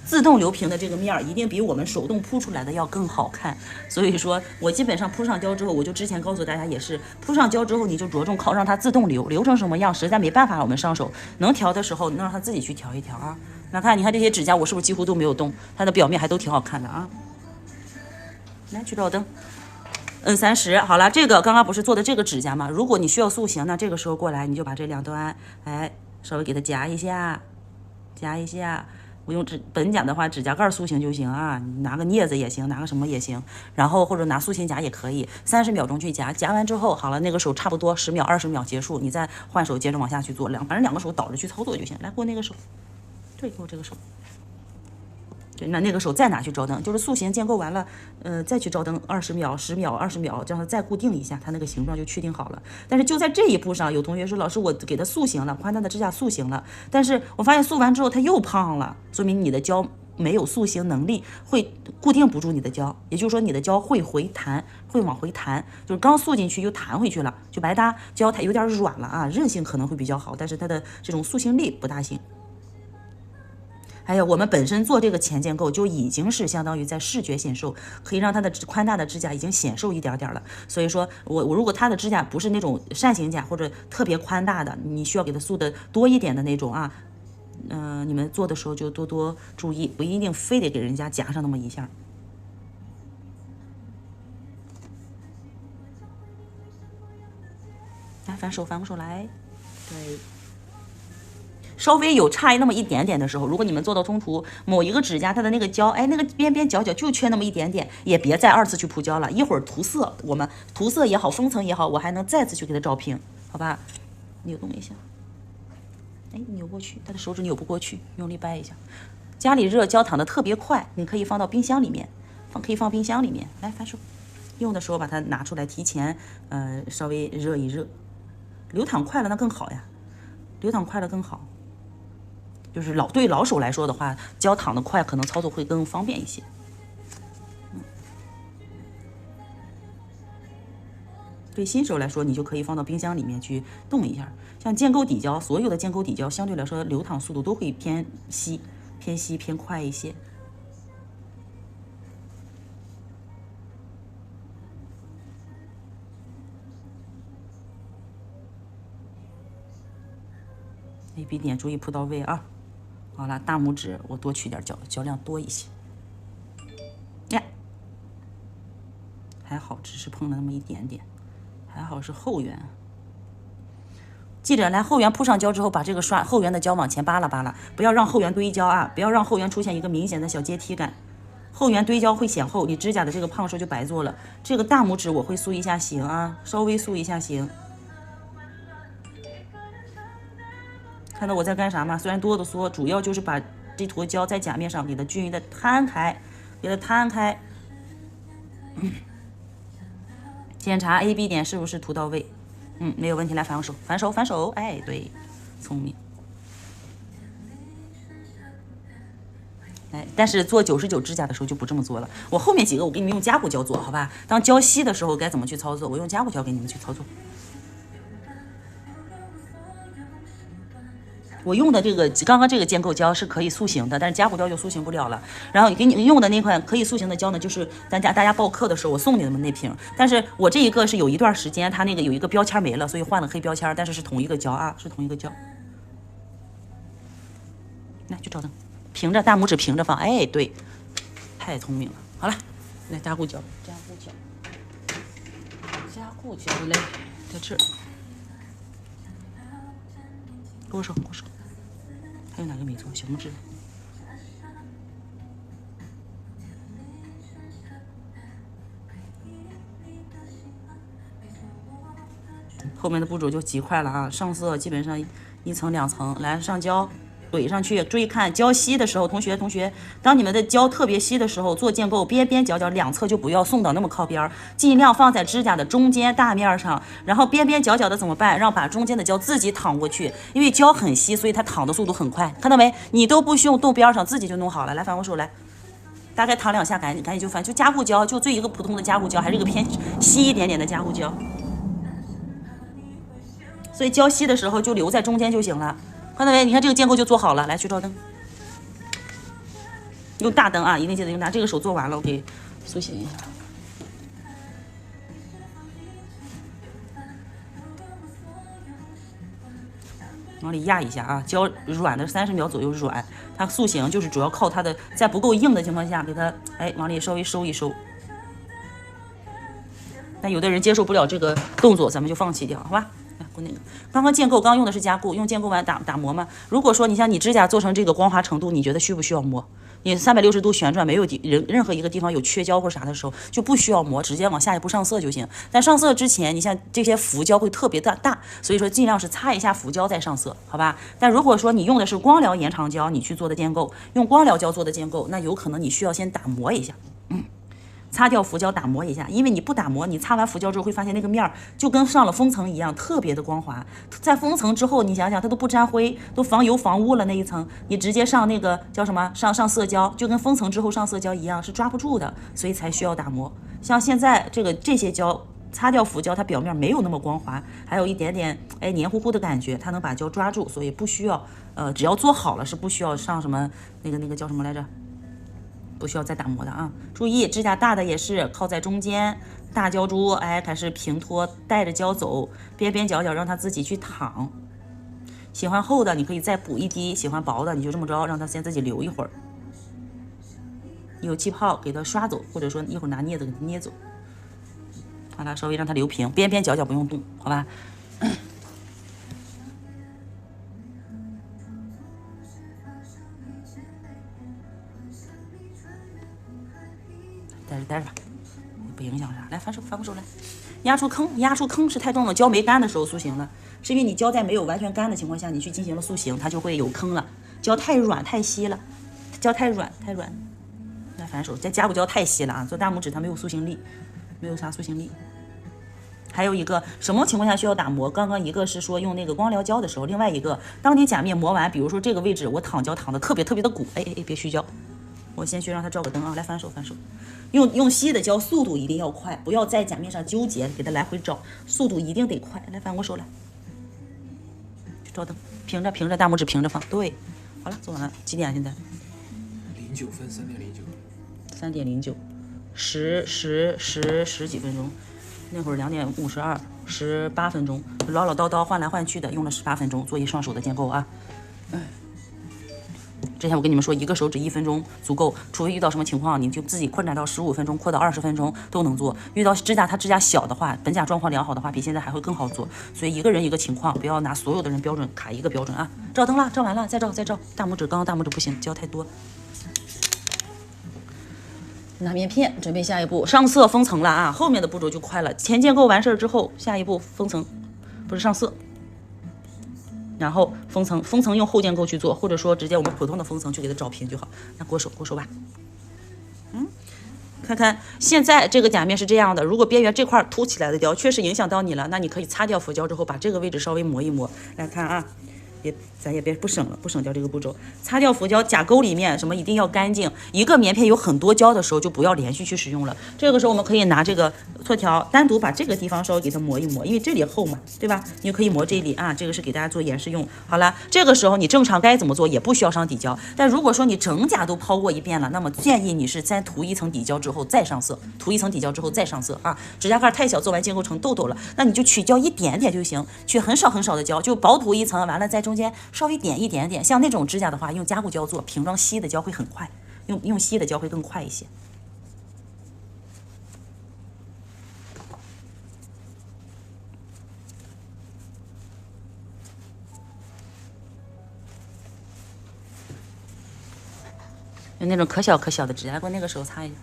自动留平的这个面儿一定比我们手动铺出来的要更好看，所以说我基本上铺上胶之后，我就之前告诉大家也是，铺上胶之后你就着重靠让它自动留成什么样，实在没办法我们上手能调的时候，能让它自己去调一调啊。那看，你看这些指甲我是不是几乎都没有动，它的表面还都挺好看的啊。来，去照灯，摁30，好了，这个刚刚不是做的这个指甲吗？如果你需要塑形，那这个时候过来你就把这2端，哎，稍微给它夹一下。我用本甲的话，指甲盖塑形就行啊，你拿个镊子也行，拿个什么也行，然后或者拿塑形夹也可以，30秒钟去夹，夹完之后好了，那个手差不多10秒20秒结束，你再换手接着往下去做，反正2个手倒着去操作就行。来，给我那个手，对，给我这个手。对，那个手再拿去照灯，就是塑形建构完了，再去照灯20秒、10秒、20秒，这样再固定一下，它那个形状就确定好了。但是就在这一步上，有同学说，老师我给它塑形了，宽大的指甲塑形了，但是我发现塑完之后它又胖了，说明你的胶没有塑形能力，会固定不住你的胶，也就是说你的胶会回弹，会往回弹，就是刚塑进去又弹回去了，就白搭。胶它有点软了啊，韧性可能会比较好，但是它的这种塑形力不大行。还有我们本身做这个前建构就已经是相当于在视觉显瘦，可以让它的宽大的指甲已经显瘦一点点了。所以说我如果它的指甲不是那种扇形甲或者特别宽大的，你需要给它塑的多一点的那种啊，你们做的时候就多多注意，不一定非得给人家夹上那么一下。来，反手反过手来，对。稍微有差那么一点点的时候，如果你们做到中途某一个指甲它的那个胶，哎，那个边边角角就缺那么一点点，也别再2次去铺胶了。一会儿涂色，我们涂色也好，封层也好，我还能再次去给它照平，好吧？扭动一下，哎，扭过去，它的手指扭不过去，用力掰一下。家里热，胶淌的特别快，你可以放到冰箱里面，可以放冰箱里面。来，反手，用的时候把它拿出来，提前稍微热一热，流淌快了那更好呀，流淌快了更好。就是对老手来说的话，胶淌的快，可能操作会更方便一些。对新手来说，你就可以放到冰箱里面去冻一下。像建构底胶，所有的建构底胶相对来说流淌速度都会偏稀、偏快一些。AB 点注意铺到位啊！好了，大拇指我多取点胶量多一些。呀，还好，只是碰了那么一点点，还好是后缘。记着，来后缘铺上胶之后，把这个后缘的胶往前扒拉扒拉，不要让后缘堆胶啊！不要让后缘出现一个明显的小阶梯感。后缘堆胶会显厚，你指甲的这个胖瘦就白做了。这个大拇指我会塑一下形啊，稍微塑一下形。看到我在干啥吗？虽然哆嗦，主要就是把这坨胶在甲面上给它均匀的摊开，给它摊开。检查 AB 点是不是涂到位？没有问题。来，反手，反手，反手，哎，对，聪明。哎，但是做99指甲的时候就不这么做了。我后面几个我给你们用夹骨胶做，好吧？当胶稀的时候该怎么去操作？我用夹骨胶给你们去操作。我用的这个刚刚这个建构胶是可以塑形的，但是夹骨胶就塑形不了了。然后给你们用的那款可以塑形的胶呢，就是大家报课的时候我送你们那瓶。但是我这一个是有一段时间它那个有一个标签没了，所以换了黑标签，但是是同一个胶啊，是同一个胶。来，去照灯，平着大拇指平着放，哎，对，太聪明了。好了，来夹骨胶，夹骨胶嘞，在这儿。给我手，还有哪个没做？小拇指。后面的步骤就极快了啊！上色基本上1层2层，来上胶。怼上去，注意看胶稀的时候，同学，当你们的胶特别稀的时候，做建构边边角角两侧就不要送到那么靠边，尽量放在指甲的中间大面上，然后边边角角的怎么办？把中间的胶自己淌过去，因为胶很稀，所以它淌的速度很快，看到没？你都不需要动边上，自己就弄好了。来，反过手来，大概淌2下，赶紧就翻，就夹骨胶，就最一个普通的夹骨胶，还是一个偏稀一点点的夹骨胶，所以胶稀的时候就留在中间就行了。看到没？你看这个建构就做好了，来去照灯，用大灯啊，一定记得用大。这个手做完了，我给塑形一下。往里压一下啊，胶软的30秒左右软，它塑形就是主要靠它的在不够硬的情况下给它往里稍微收一收。但有的人接受不了这个动作，咱们就放弃掉，好吧？那个刚刚建构刚用的是夹固，用建构完打磨嘛。如果说你像你指甲做成这个光滑程度，你觉得需不需要磨？你360度旋转，没有任何一个地方有缺胶或啥的时候，就不需要磨，直接往下一步上色就行。但上色之前，你像这些浮胶会特别的大，所以说尽量是擦一下浮胶再上色，好吧？但如果说你用的是光疗延长胶，你去做的建构，用光疗胶做的建构，那有可能你需要先打磨一下，擦掉浮胶，打磨一下，因为你不打磨，你擦完浮胶之后会发现那个面儿就跟上了封层一样，特别的光滑。在封层之后，你想想它都不沾灰，都防油防污了那一层，你直接上那个叫什么上色胶，就跟封层之后上色胶一样，是抓不住的，所以才需要打磨。像现在这些胶擦掉浮胶，它表面没有那么光滑，还有一点点黏糊糊的感觉，它能把胶抓住，所以不需要只要做好了是不需要上什么那个叫什么来着？不需要再打磨的啊！注意，指甲大的也是靠在中间，大胶珠，开始平拖，带着胶走，边边角角让它自己去淌。喜欢厚的你可以再补一滴，喜欢薄的你就这么着，让它先自己留一会儿。有气泡给它刷走，或者说一会儿拿镊子给它捏走。好了，稍微让它留平，边边角角不用动，好吧？待着吧，不影响啥。来，反过手来，压出坑是太重了。胶没干的时候塑形了，是因为你胶在没有完全干的情况下，你去进行了塑形，它就会有坑了。胶太软太稀了，胶太软。来，反手，这甲骨胶太稀了啊，做大拇指它没有塑形力，没有啥塑形力。还有一个什么情况下需要打磨？刚刚一个是说用那个光疗胶的时候，另外一个，当你甲面磨完，比如说这个位置我躺胶躺的特别的鼓，别虚焦。我先去让它照个灯啊，来反手，用稀的胶，速度一定要快，不要在甲面上纠结，给它来回找，速度一定得快。来反过手来，去照灯，平着，大拇指平着放，对，好了，做完了，几点现在？09分3.09，3.09，十几分钟，那会儿2:52，18分钟，唠叨换来换去的，用了18分钟做一双手的建构啊。之前我跟你们说，一个手指1分钟足够，除非遇到什么情况，你就自己扩展到15分钟，扩到20分钟都能做。遇到它指甲小的话，本甲状况良好的话，比现在还会更好做。所以一个人一个情况，不要拿所有的人标准卡一个标准啊。照灯了，照完了，再照。大拇指刚刚大拇指不行，胶太多。拿棉片，准备下一步上色封层了啊。后面的步骤就快了，前建构完事儿之后，下一步封层，不是上色。然后封层用后建构去做，或者说直接我们普通的封层去给它找平就好。那过手吧，看看现在这个甲面是这样的，如果边缘这块凸起来的雕确实影响到你了，那你可以擦掉浮胶之后，把这个位置稍微磨一磨。来看啊，咱也别不省掉这个步骤，擦掉浮胶，甲沟里面什么一定要干净。一个棉片有很多胶的时候，就不要连续去使用了。这个时候我们可以拿这个搓条，单独把这个地方稍微给它磨一磨，因为这里厚嘛，对吧？你就可以磨这里啊，这个是给大家做演示用。好了，这个时候你正常该怎么做，也不需要上底胶。但如果说你整甲都抛过一遍了，那么建议你是先涂一层底胶之后再上色，啊。指甲盖太小，做完建构成痘痘了，那你就取胶一点点就行，取很少的胶，就薄涂一层，完了在中间稍微点一点点。像那种指甲的话，用甲骨胶做，瓶装稀的胶会很快，用稀的胶会更快一些。用那种可小的指甲，给我那个手擦一下。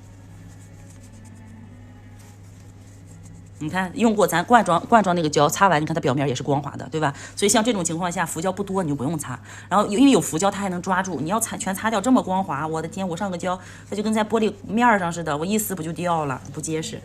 你看用过咱罐装那个胶，擦完你看它表面也是光滑的，对吧？所以像这种情况下，浮胶不多你就不用擦。然后因为有浮胶，它还能抓住。你要全擦掉这么光滑，我的天，我上个胶它就跟在玻璃面上似的，我一撕不就掉了，不结实。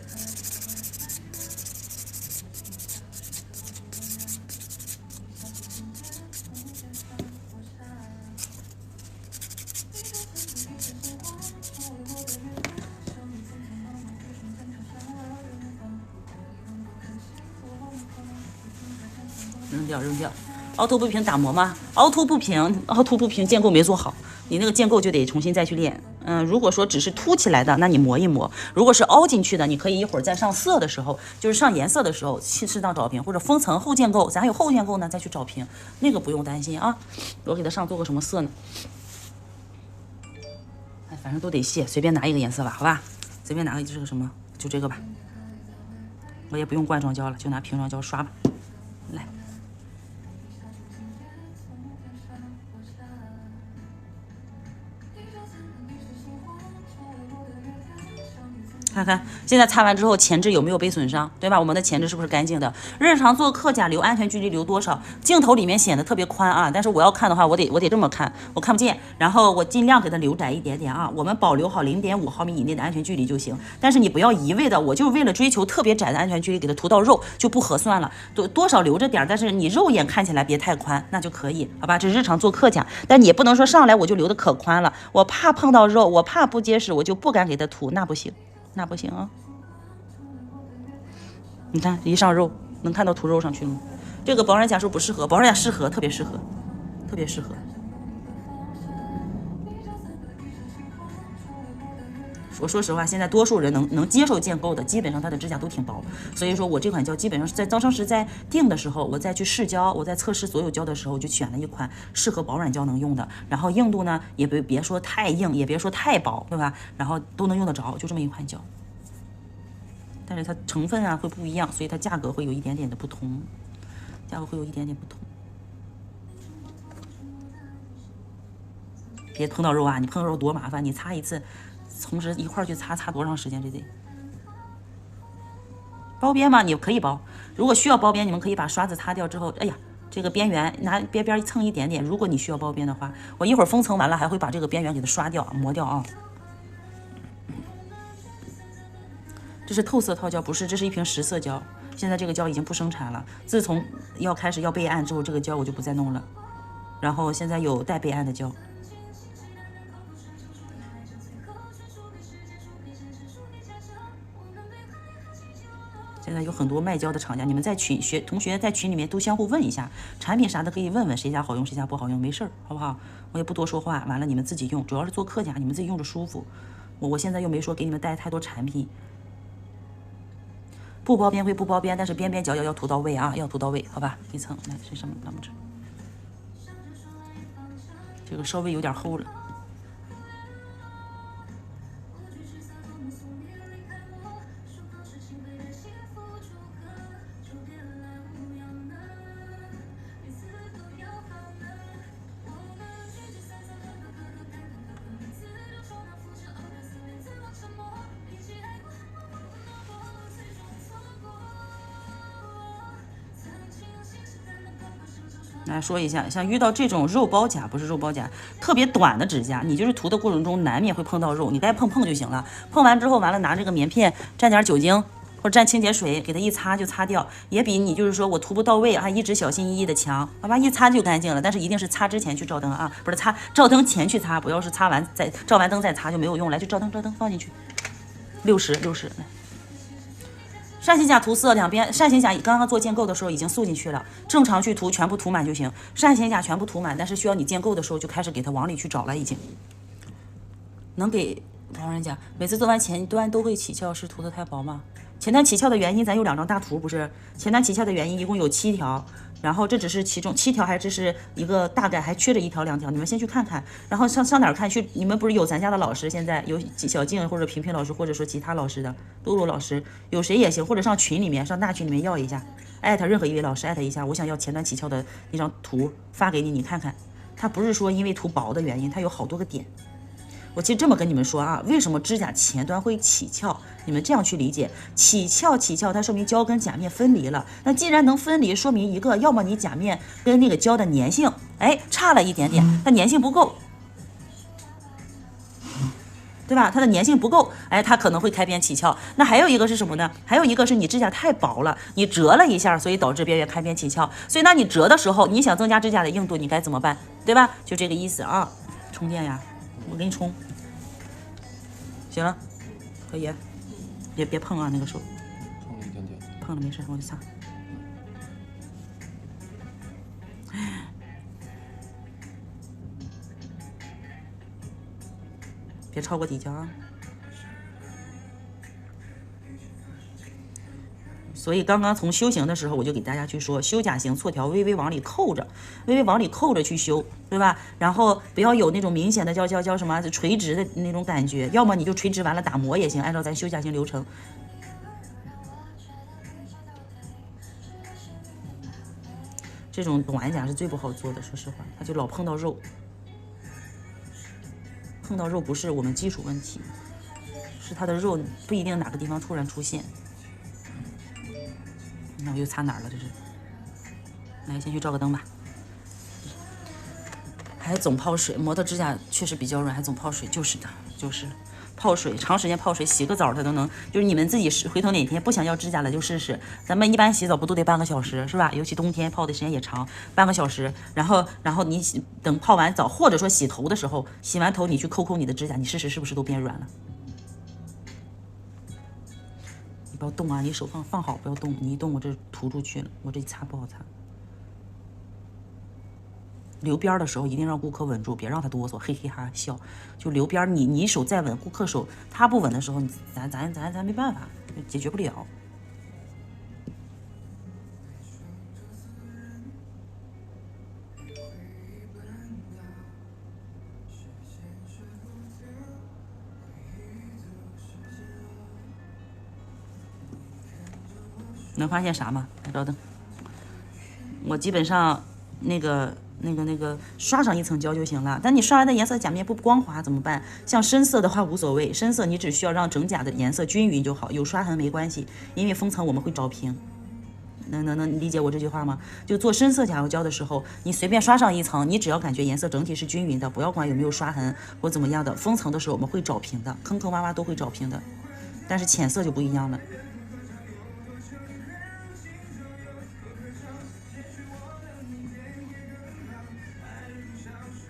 扔掉，凹凸不平打磨吗？凹凸不平，建构没做好，你那个建构就得重新再去练。如果说只是凸起来的，那你磨一磨；如果是凹进去的，你可以一会儿在上色的时候，就是上颜色的时候，适当找平，或者封层后建构，咱还有后建构呢，再去找平，那个不用担心啊。我给它上做个什么色呢？反正都得卸，随便拿一个颜色吧，好吧？随便拿个就是个什么，就这个吧。我也不用罐装胶了，就拿瓶装胶刷吧。来。看看现在擦完之后前置有没有被损伤，对吧？我们的前置是不是干净的？日常做客甲留安全距离留多少？镜头里面显得特别宽啊，但是我要看的话，我得这么看，我看不见，然后我尽量给它留窄一点点啊。我们保留好0.5毫米以内的安全距离就行。但是你不要一味的，我就为了追求特别窄的安全距离，给它涂到肉就不合算了，多少留着点，但是你肉眼看起来别太宽，那就可以，好吧？这是日常做客甲，但你也不能说上来我就留的可宽了，我怕碰到肉，我怕不结实，我就不敢给它涂，那不行。那不行啊！你看一上肉，能看到涂肉上去了吗？这个薄软甲是不适合，薄软甲适合，特别适合。我说实话，现在多数人能接受建构的，基本上它的指甲都挺薄。所以说我这款胶基本上是在当时在定的时候，我再去试胶，我在测试所有胶的时候，就选了一款适合保软胶能用的，然后硬度呢也别说太硬，也别说太薄，对吧？然后都能用得着，就这么一款胶。但是它成分啊会不一样，所以它价格会有一点点的不同，别碰到肉啊！你碰到肉多麻烦，你擦一次，同时一块去擦多长时间？这得包边吗？你可以包，如果需要包边，你们可以把刷子擦掉之后，哎呀，这个边缘拿边边蹭一点点。如果你需要包边的话，我一会儿封层完了还会把这个边缘给它刷掉、磨掉啊。这是透色套胶，不是，这是一瓶10色胶。现在这个胶已经不生产了，自从开始要备案之后，这个胶我就不再弄了。然后现在有带备案的胶。现在有很多卖胶的厂家，你们在同学在群里面都相互问一下，产品啥的可以问问谁家好用谁家不好用，没事儿，好不好？我也不多说话，完了你们自己用，主要是做客家，你们自己用着舒服。我现在又没说给你们带太多产品。不包边归不包边，但是边边角角要涂到位啊，要涂到位，好吧？一层来是什么？那么这个稍微有点厚了。来说一下，像遇到这种肉包甲，不是肉包甲，特别短的指甲，你就是涂的过程中难免会碰到肉，你该碰就行了。碰完之后，完了拿这个棉片蘸点酒精或者蘸清洁水，给它一擦就擦掉，也比你就是说我涂不到位啊，一直小心翼翼的强，好吧？一擦就干净了。但是一定是擦之前去照灯啊，不是照灯前去擦，不要是擦完再照完灯再擦就没有用。来，去照灯放进去，60来。扇形甲涂色两边，扇形甲刚刚做建构的时候已经塑进去了，正常去涂全部涂满就行。扇形甲全部涂满，但是需要你建构的时候就开始给它往里去找了，已经能给多少人讲？每次做完前端都会起翘，是涂的太薄吗？前端起翘的原因，咱有2张大图，不是？前端起翘的原因一共有7条，然后这只是其中7条，还这是一个大概，还缺着1条2条，你们先去看看。然后上哪儿看去？你们不是有咱家的老师？现在有小静或者平平老师，或者说其他老师的露露老师，有谁也行，或者上群里面，上大群里面要一下，艾特任何一位老师，艾特一下，我想要前端起翘的那张图发给你，你看看。它不是说因为涂薄的原因，它有好多个点。我其实这么跟你们说啊，为什么指甲前端会起翘？你们这样去理解，起翘，它说明胶跟甲面分离了。那既然能分离，说明一个，要么你甲面跟那个胶的粘性，差了一点点，它粘性不够，对吧？它的粘性不够，它可能会开边起翘。那还有一个是什么呢？还有一个是你指甲太薄了，你折了一下，所以导致边缘开边起翘。所以那你折的时候，你想增加指甲的硬度，你该怎么办？对吧？就这个意思啊。充电呀。我给你冲，行了，可以，别碰啊，那个手，碰了一点点，碰了没事，我就擦。别超过底胶啊。所以刚刚从修行的时候，我就给大家去说，修甲型错条微微往里扣着，去修，对吧？然后不要有那种明显的叫什么垂直的那种感觉，要么你就垂直完了打磨也行，按照咱修甲型流程。这种短甲是最不好做的，说实话，它就老碰到肉，不是我们基础问题，是它的肉不一定哪个地方突然出现。那我又擦哪儿了？这是，来先去照个灯吧。还总泡水，磨的指甲确实比较软，还总泡水，就是的，就是泡水，长时间泡水，洗个澡它都能，就是你们自己回头哪天不想要指甲了就试试。咱们一般洗澡不都得半个小时是吧？尤其冬天泡的时间也长，半个小时。然后你等泡完澡，或者说洗头的时候，洗完头你去抠你的指甲，你试试是不是都变软了？不要动啊！你手放好，不要动。你一动，我这涂出去了，我这一擦不好擦。留边的时候一定让顾客稳住，别让他哆嗦，嘿嘿哈笑。就留边，你手再稳，顾客手他不稳的时候，咱没办法，解决不了。能发现啥吗？来照灯。我基本上那个刷上一层胶就行了。但你刷完的颜色甲面不光滑怎么办？像深色的话无所谓，深色你只需要让整甲的颜色均匀就好，有刷痕没关系，因为封层我们会找平。能理解我这句话吗？就做深色甲油胶的时候，你随便刷上一层，你只要感觉颜色整体是均匀的，不要管有没有刷痕或怎么样的，封层的时候我们会找平的，坑坑洼洼都会找平的。但是浅色就不一样了。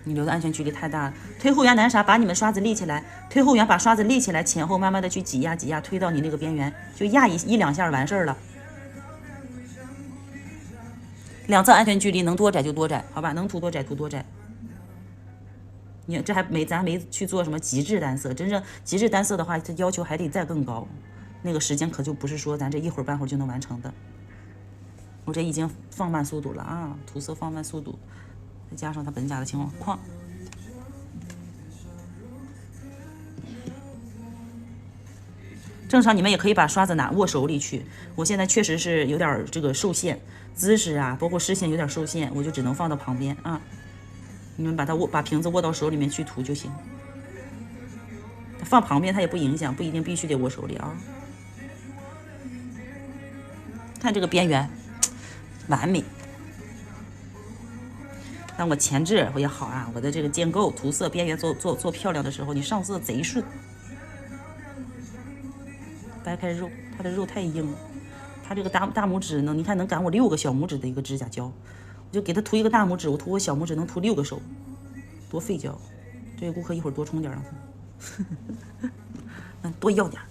你留的安全距离太大了，推后缘难啥？把你们刷子立起来，推后缘把刷子立起来，前后慢慢的去挤压挤压，推到你那个边缘，就压一两下完事儿了。两侧安全距离能多窄就多窄，好吧？能涂多窄涂多窄。你这还没咱没去做什么极致单色，真正极致单色的话，它要求还得再更高，那个时间可就不是说咱这一会儿半会儿就能完成的。我这已经放慢速度了啊，涂色放慢速度。再加上它本甲的情况，正常你们也可以把刷子拿握手里去。我现在确实是有点这个受限，姿势啊，包括视线有点受限，我就只能放到旁边啊。你们把瓶子握到手里面去涂就行，放旁边它也不影响，不一定必须得握手里啊。看这个边缘，完美。但我前置也好啊，我的这个建构涂色边缘做漂亮的时候，你上色贼顺。掰开肉，它的肉太硬了，它这个大拇指呢，你看能赶我6个小拇指的一个指甲胶，我就给它涂一个大拇指，我涂我小拇指能涂6个手，多费胶。这位顾客一会儿多充点让他，多要点。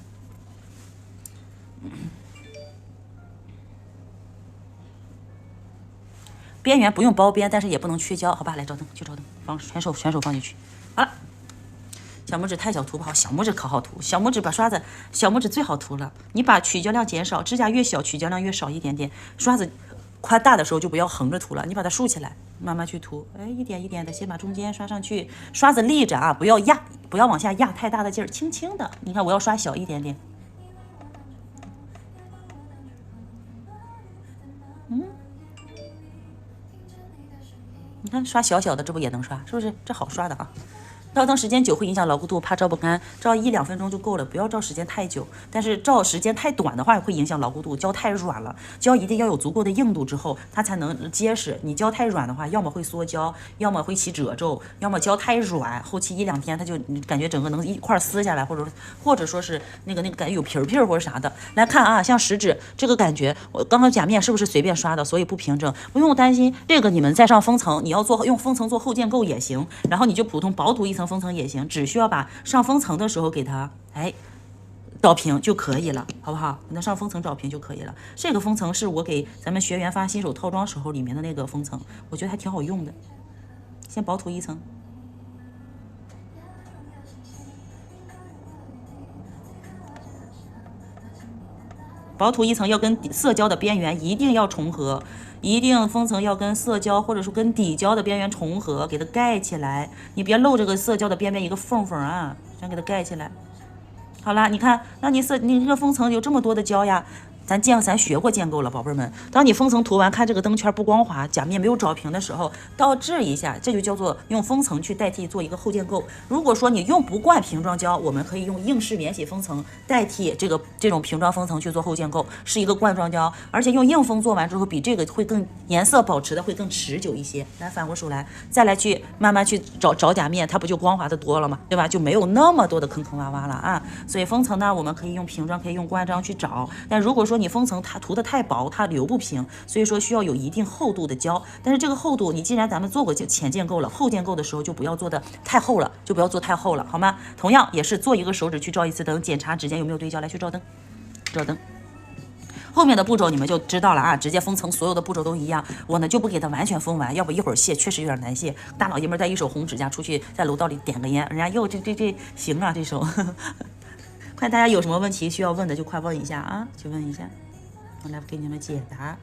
边缘不用包边，但是也不能缺胶，好吧？来照灯，去照灯，放全手放进去。好了，小拇指太小涂不好，小拇指可好涂。小拇指把刷子，小拇指最好涂了。你把曲胶量减少，指甲越小，曲胶量越少一点点。刷子宽大的时候就不要横着涂了，你把它竖起来，慢慢去涂。哎，一点一点的，先把中间刷上去。刷子立着啊，不要压，不要往下压太大的劲儿，轻轻的。你看我要刷小一点点。你看刷小小的，这不也能刷？是不是？这好刷的啊！照灯时间久会影响牢固度，怕照不干，照1-2分钟就够了，不要照时间太久。但是照时间太短的话，会影响牢固度。胶太软了，胶一定要有足够的硬度之后，它才能结实。你胶太软的话，要么会缩胶，要么会起褶皱，要么胶太软，后期1-2天它就感觉整个能一块撕下来，或者说是那个感觉有皮或者啥的。来看啊，像食指这个感觉，我刚刚甲面是不是随便刷的，所以不平整？不用担心，这个你们再上封层，你要用封层做后建构也行，然后你就普通薄涂一层封层也行，只需要把上封层的时候给它找平就可以了，好不好？那上封层找平就可以了。这个封层是我给咱们学员发新手套装时候里面的那个封层，我觉得还挺好用的。先薄涂一层，薄涂一层要跟色胶的边缘一定要重合。一定封层要跟色胶或者说跟底胶的边缘重合，给它盖起来。你别露这个色胶的边边一个缝缝啊，先给它盖起来。好啦，你看，那你这个封层有这么多的胶呀。咱学过建构了，宝贝们。当你封层涂完，看这个灯圈不光滑，甲面没有找平的时候，倒置一下，这就叫做用封层去代替做一个后建构。如果说你用不惯瓶装胶，我们可以用硬式免洗封层代替这种瓶装封层去做后建构，是一个罐装胶，而且用硬封做完之后，比这个会更颜色保持的会更持久一些。来，反过手来，再来去慢慢去找甲面，它不就光滑的多了吗？对吧？就没有那么多的坑坑洼洼了啊。所以封层呢，我们可以用瓶装，可以用罐装去找。但如果说你封层它涂的太薄，它留不平，所以说需要有一定厚度的胶。但是这个厚度，你既然咱们做过前建构了，后建构的时候就不要做的太厚了，就不要做太厚了，好吗？同样也是做一个手指去照一次灯，检查指尖有没有对焦。来去照灯，照灯。后面的步骤你们就知道了啊，直接封层，所有的步骤都一样。我呢就不给它完全封完，要不一会儿卸确实有点难卸。大老爷们带一手红指甲出去，在楼道里点个烟，人家哟这行啊，这手。快，大家有什么问题需要问的就快问一下啊，去问一下，我来给你们解答。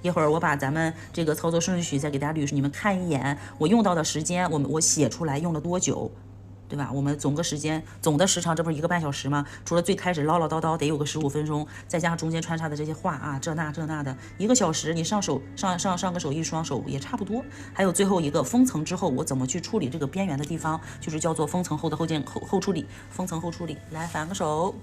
一会儿我把咱们这个操作顺序再给大家捋顺，你们看一眼我用到的时间，我写出来用了多久，对吧？我们总的时长，这不是1个半小时吗？除了最开始唠唠叨叨得有个15分钟，再加上中间穿插的这些话啊，这那的，1个小时，你上个手艺双手也差不多。还有最后一个封层之后，我怎么去处理这个边缘的地方，就是叫做封层后的后处理，封层后处理。来反个手。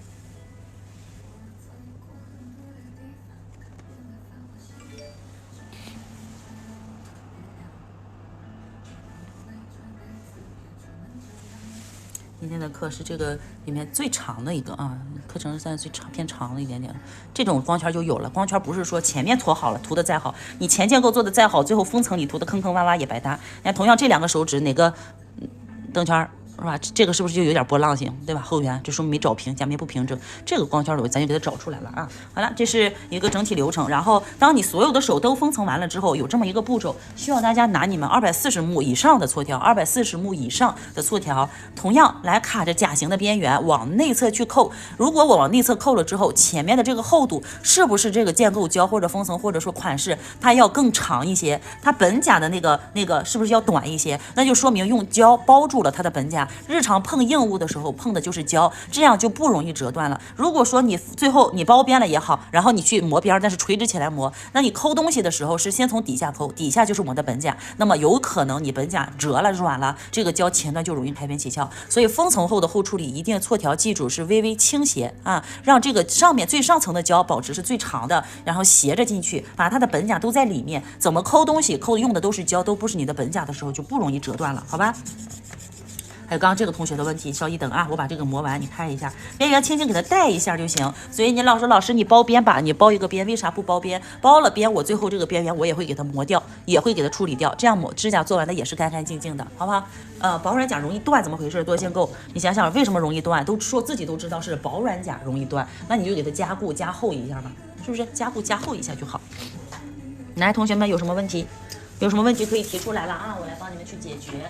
今天的课是这个里面最长的一个啊，课程算最长偏长的一点点。这种光圈就有了，光圈不是说前面涂好了，涂的再好，你前建构做的再好，最后封层里涂的坑坑洼洼也白搭。那同样这2个手指哪个灯圈？是吧？这个是不是就有点波浪形，对吧？后缘这说明没找平，假面不平整。这个光圈咱就给它找出来了啊。好了，这是一个整体流程。然后当你所有的手都封层完了之后，有这么一个步骤，需要大家拿你们240目以上的搓条，240目以上的搓条，同样来卡着甲型的边缘往内侧去扣。如果我往内侧扣了之后，前面的这个厚度是不是这个建构胶或者封层或者说款式它要更长一些？它本甲的那个是不是要短一些？那就说明用胶包住了它的本甲。日常碰硬物的时候碰的就是胶，这样就不容易折断了。如果说你最后你包边了也好，然后你去磨边，但是垂直起来磨，那你抠东西的时候是先从底下抠，底下就是我们的本甲，那么有可能你本甲折了软了，这个胶前端就容易开边起翘。所以封层后的后处理一定搓条，记住是微微倾斜啊，让这个上面最上层的胶保持是最长的，然后斜着进去，把它的本甲都在里面。怎么抠东西抠用的都是胶，都不是你的本甲的时候就不容易折断了，好吧？还有刚刚这个同学的问题，稍一等啊，我把这个磨完，你看一下，边缘轻轻给它带一下就行。所以你老师你包边吧，你包一个边，为啥不包边？包了边，我最后这个边缘我也会给它磨掉，也会给它处理掉，这样指甲做完的也是干干净净的，好不好？薄软甲容易断，怎么回事？多建构，你想想为什么容易断？都说自己都知道是薄软甲容易断，那你就给它加固加厚一下嘛，是不是？加固加厚一下就好。来，同学们有什么问题？有什么问题可以提出来了啊，我来帮你们去解决。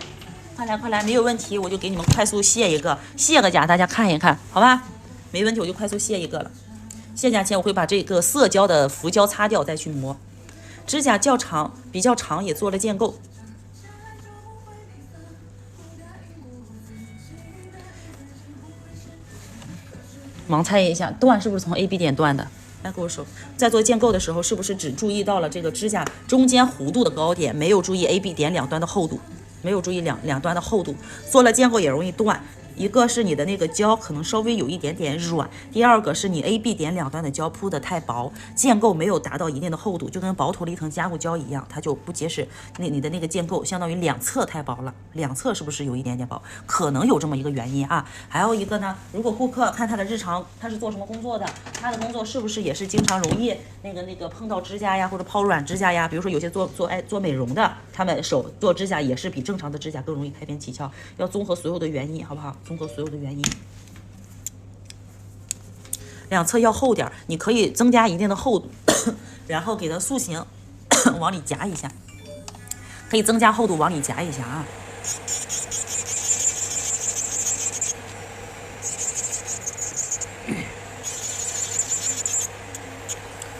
快来，没有问题，我就给你们快速卸一个，卸个甲，大家看一看，好吧？没问题，我就快速卸一个了。卸甲前我会把这个色胶的浮胶擦掉，再去磨。指甲比较长，也做了建构。盲猜一下，断是不是从 AB 点断的？来给我手，在做建构的时候，是不是只注意到了这个指甲中间弧度的高点，没有注意 AB 点两端的厚度？没有注意两端的厚度，做了建构也容易断。一个是你的那个胶可能稍微有一点点软，第二个是你 AB 点两端的胶铺的太薄，建构没有达到一定的厚度，就跟薄涂了一层加固胶一样，它就不结实。你的那个建构相当于两侧太薄了，两侧是不是有一点点薄？可能有这么一个原因啊。还有一个呢，如果顾客看他的日常，他是做什么工作的，他的工作是不是也是经常容易那个碰到指甲呀，或者抛软指甲呀？比如说有些做美容的，他们手做指甲也是比正常的指甲更容易开边起翘，要综合所有的原因，好不好？综合所有的原因，两侧要厚点，你可以增加一定的厚度，然后给它塑形，往里夹一下，可以增加厚度，往里夹一下啊。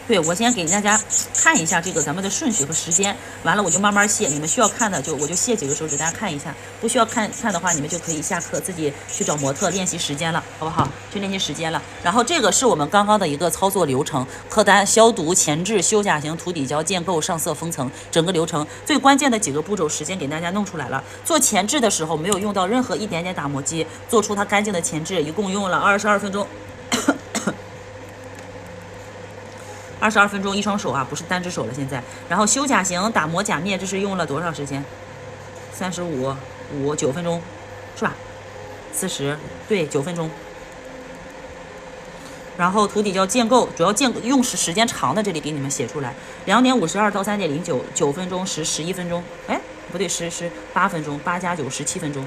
对，我先给大家看一下这个咱们的顺序和时间，完了我就慢慢卸。你们需要看的我就卸几个手指，大家看一下。不需要看的话，你们就可以下课自己去找模特练习时间了，好不好？去练习时间了。然后这个是我们刚刚的一个操作流程：客单、消毒、前置、修甲型、涂底胶、建构、上色、封层，整个流程最关键的几个步骤，时间给大家弄出来了。做前置的时候没有用到任何一点点打磨机，做出它干净的前置，一共用了22分钟。22分钟一双手啊，不是单只手了现在。然后修甲型打磨甲面，这是用了多少时间？9分钟，是吧？40，对，9分钟。然后涂底胶建构，主要用时间长的，这里给你们写出来，2.52到3.09，9分钟11分钟，哎，不对，18分钟，8加9，17分钟。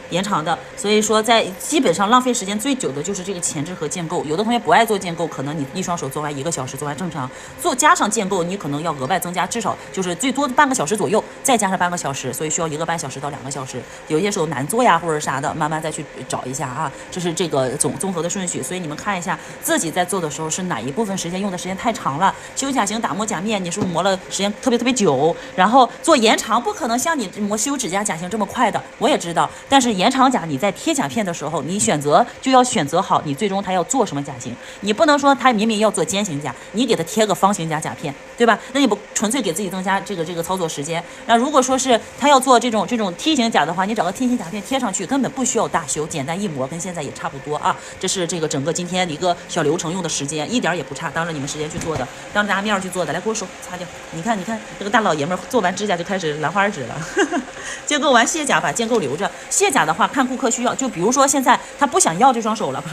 延长的。所以说在基本上浪费时间最久的就是这个前置和建构。有的同学不爱做建构，可能你一双手做完1个小时做完正常，加上建构你可能要额外增加至少就是最多半个小时左右，再加上半个小时，所以需要1个半小时到2个小时。有些时候难做呀或者啥的，慢慢再去找一下啊，这是这个综合的顺序。所以你们看一下自己在做的时候是哪一部分时间用的时间太长了。修甲型打磨甲面，你是不是磨了时间特别久？然后做延长不可能像你磨修指甲甲型这么快的，我也知道。但是延长甲你在贴甲片的时候，你就要选择好你最终他要做什么甲型。你不能说他明明要做尖形甲，你给他贴个方形甲甲片，对吧？那你不纯粹给自己增加这个操作时间。那如果说是他要做这种梯形甲的话，你找个梯形甲片贴上去，根本不需要大修，简单一磨，跟现在也差不多啊。这是这个整个今天的一个小流程用的时间，一点也不差，当着你们时间去做的，当着大家面去做的。来，给我手擦掉。你看这个大老爷们做完指甲就开始兰花指了。建构完卸甲，把建构留着。卸甲的话，看顾客需要，就比如说现在他不想要这双手了，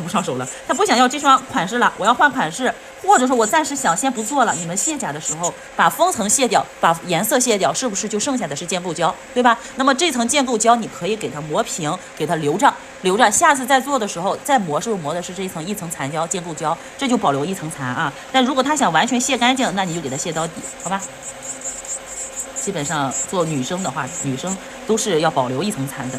他不想要这双款式了，我要换款式，或者说我暂时想先不做了。你们卸甲的时候，把封层卸掉，把颜色卸掉，是不是就剩下的是建构胶，对吧？那么这层建构胶你可以给它磨平，给它留着，下次再做的时候再磨，是不是磨的是这一层残胶建构胶，这就保留一层残啊。但如果他想完全卸干净，那你就给它卸到底，好吧？基本上做女生的话，女生都是要保留一层残的，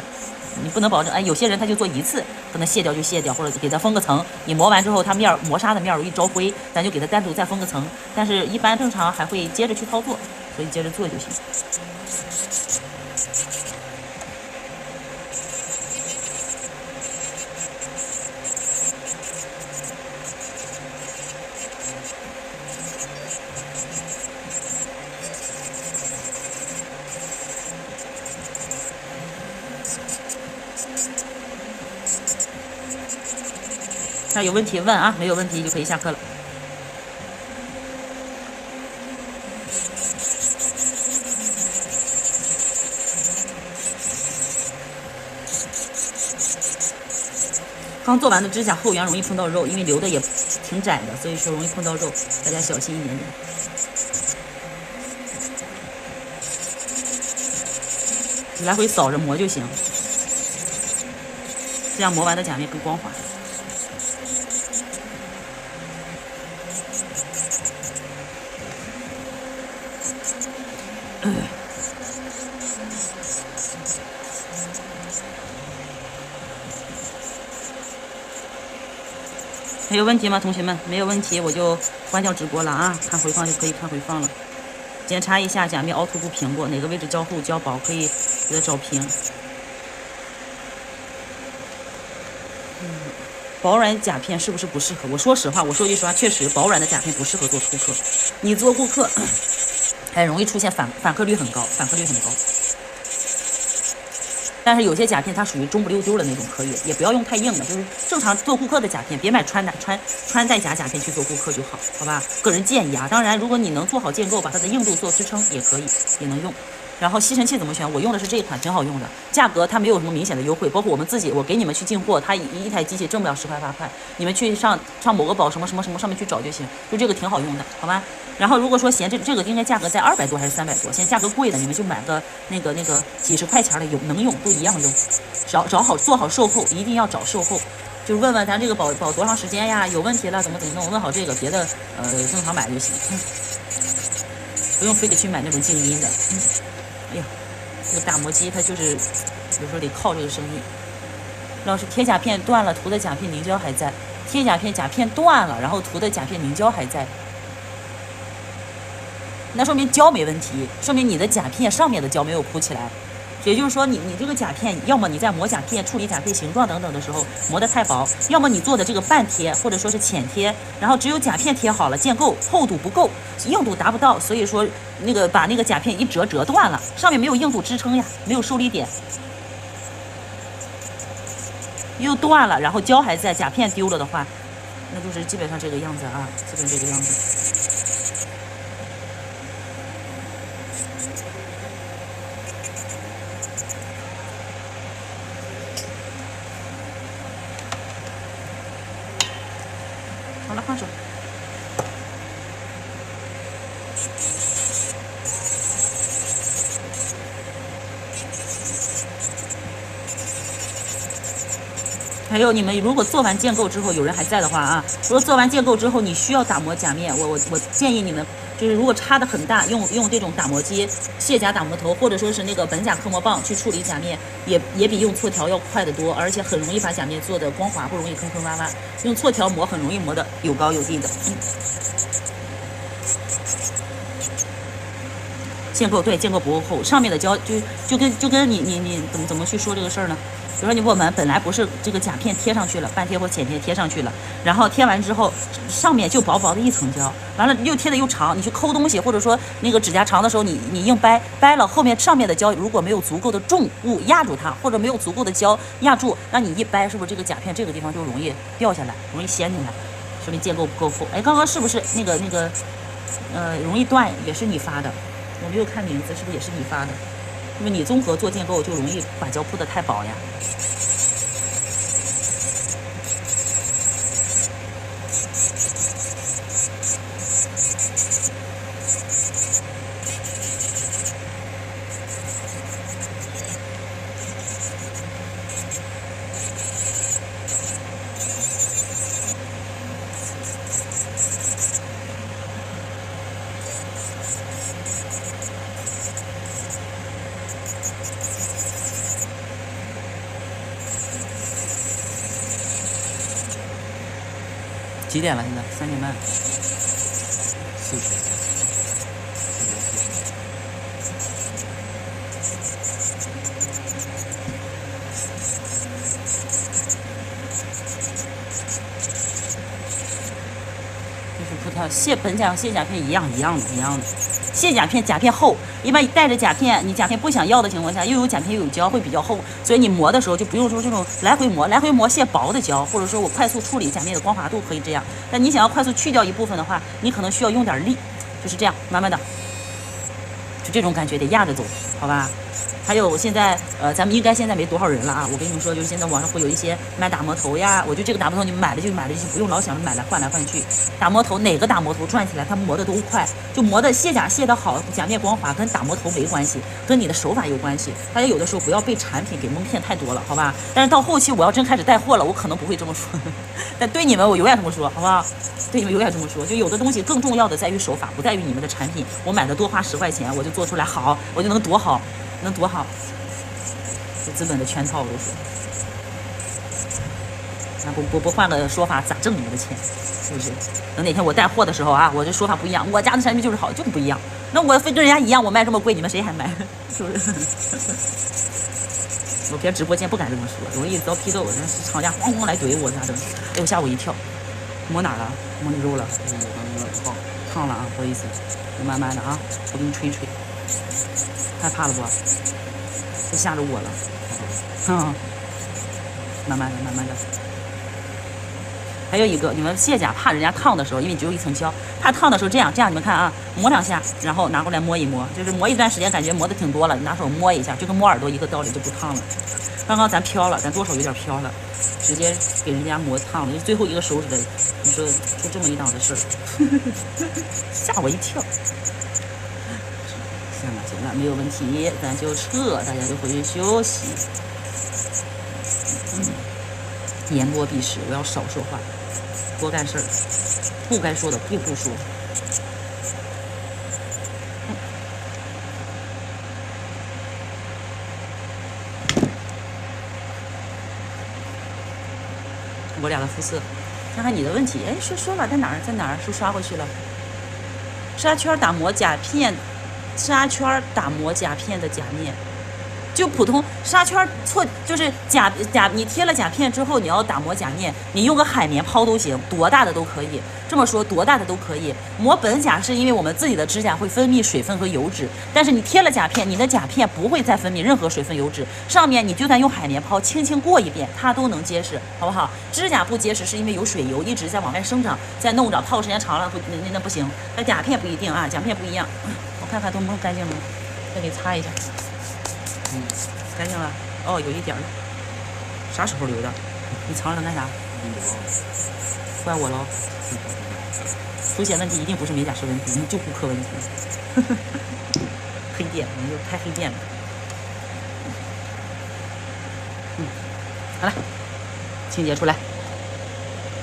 你不能保证。哎，有些人他就做一次，可能卸掉就卸掉，或者给它封个层。你磨完之后，它磨砂的面容易招灰，咱就给它单独再封个层。但是一般正常还会接着去操作，所以接着做就行。那有问题问啊，没有问题就可以下课了。刚做完的指甲后缘容易碰到肉，因为留的也挺窄的，所以说容易碰到肉，大家小心一点点。你来回扫着磨就行，这样磨完的甲面更光滑。还有问题吗，同学们？没有问题，我就关掉直播了啊！看回放就可以看回放了。检查一下甲面凹凸不平过，哪个位置胶厚胶薄，可以给它找平。薄软甲片是不是不适合？我说实话，我说句实话，确实薄软的甲片不适合做凸刻。你做顾客，很容易出现反刻率很高，但是有些甲片它属于中不溜丢的那种可以，也不要用太硬的，就是正常做顾客的甲片，别买穿戴甲片去做顾客就好，好吧？个人建议啊。当然，如果你能做好建构，把它的硬度做支撑也可以，也能用。然后吸尘器怎么选？我用的是这一款，挺好用的，价格它没有什么明显的优惠，包括我们自己，我给你们去进货，它一台机器挣不了10块8块，你们去上某个宝什么上面去找就行，就这个挺好用的，好吧？然后如果说嫌这个应该价格在200多还是300多，嫌价格贵的，你们就买个那个几十块钱的，能用都一样用，找好做好售后，一定要找售后。就问问咱这个保多长时间呀？有问题了怎么弄？问好这个，别的正常买就行，不用非得去买那种静音的。哎呀，这个打磨机它就是有时候得靠这个声音。老师，贴甲片断了，涂的甲片凝胶还在。贴甲片断了，然后涂的甲片凝胶还在，那说明胶没问题，说明你的甲片上面的胶没有铺起来。也就是说你这个甲片，要么你在磨甲片、处理甲片形状等等的时候磨得太薄，要么你做的这个半贴或者说是浅贴，然后只有甲片贴好了，建构厚度不够，硬度达不到，所以说把那个甲片一折断了，上面没有硬度支撑呀，没有受力点，又断了，然后胶还在，甲片丢了的话，那就是基本上这个样子啊，基本这个样子。好了，换手。还有你们如果做完建构之后，有人还在的话啊，如果做完建构之后你需要打磨甲面，我建议你们就是如果差的很大，用这种打磨机、卸甲打磨头，或者说是那个本甲刻磨棒去处理甲面，也比用搓条要快得多，而且很容易把甲面做的光滑，不容易坑坑洼洼。用搓条磨很容易磨的有高有低的。建构对，建构不够厚，上面的胶就跟你怎么去说这个事儿呢？比如说我们本来不是这个甲片贴上去了，半贴或浅贴贴上去了，然后贴完之后上面就薄薄的一层胶，完了又贴的又长，你去抠东西或者说那个指甲长的时候，你硬掰了，后面上面的胶如果没有足够的重物压住它，或者没有足够的胶压住，那你一掰，是不是这个甲片这个地方就容易掉下来，容易掀进来，说明建构不够厚。哎，刚刚是不是那个容易断也是你发的？我没有看名字，是不是也是你发的？因为你综合做建构就容易把胶铺得太薄呀。几点了？现在3点半。4点。就是葡萄卸本甲和卸甲片一样的。卸甲片甲片厚，一般带着甲片，你甲片不想要的情况下，又有甲片又有胶，会比较厚，所以你磨的时候就不用说这种来回磨卸薄的胶，或者说我快速处理甲面的光滑度可以这样。但你想要快速去掉一部分的话，你可能需要用点力，就是这样慢慢的，就这种感觉得压着走，好吧？还有现在咱们应该现在没多少人了啊！我跟你们说，就是现在网上会有一些卖打磨头呀，我就这个打磨头你们买了就不用老想着买来换来换去。打磨头哪个打磨头转起来它磨的都快，就磨的卸甲卸的好，甲面光滑跟打磨头没关系，跟你的手法有关系。大家有的时候不要被产品给蒙骗太多了，好吧？但是到后期我要真开始带货了，我可能不会这么说，但对你们我永远这么说，好不好？对你们永远这么说，就有的东西更重要的在于手法，不在于你们的产品。我买的多花10块钱，我就做出来好，我就能多好。能多好？这资本的圈套都是。那不换个说法，咋挣你们的钱？是不是？等哪天我带货的时候啊，我这说法不一样，我家的产品就是好，就是不一样。那我非跟人家一样，我卖这么贵，你们谁还买？是不是？我别直播间不敢这么说，容易遭批斗，人厂家咣咣来怼我咋整？哎呦吓我一跳！摸哪儿了？摸你肉了？烫了啊，不好意思，我慢慢的啊，我给你吹吹。害怕了不？这吓着我了。慢慢的。还有一个，你们卸甲怕人家烫的时候，因为你只有一层胶，怕烫的时候这样你们看啊，磨2下，然后拿过来摸一摸，就是磨一段时间，感觉磨的挺多了，你拿手摸一下，就跟摸耳朵一个道理，就不烫了。刚刚咱飘了，咱多少有点飘了，直接给人家磨烫了，就最后一个手指的，你说就这么一档子事儿，吓我一跳。行了，没有问题，咱就撤，大家就回去休息。言多必失，我要少说话，多干事儿，不该说的不说。我俩的肤色，看看你的问题。哎，说了在哪儿？是刷回去了。纱圈打磨甲片。纱圈打磨甲片的甲面，就普通纱圈就是甲，你贴了甲片之后，你要打磨甲面，你用个海绵抛都行，多大的都可以。这么说，多大的都可以。磨本甲是因为我们自己的指甲会分泌水分和油脂，但是你贴了甲片，你的甲片不会再分泌任何水分油脂，上面你就算用海绵抛轻轻过一遍，它都能结实，好不好？指甲不结实是因为有水油一直在往外生长，在弄着泡时间长了那不行。那甲片不一定啊，甲片不一样。看看都摸干净了吗？再给擦一下。干净了。哦，有一点了。啥时候留的？你藏着干啥？怪我喽。出现问题一定不是美甲师问题，你就顾客问题。黑店，你就开黑店了。好了，清洁出来。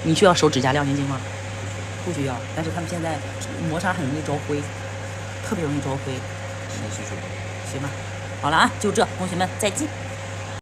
你需要手指甲亮晶晶吗？不需要，但是他们现在磨砂很容易招灰，特别容易招灰。洗手。行吧，好了啊，就这，同学们再见。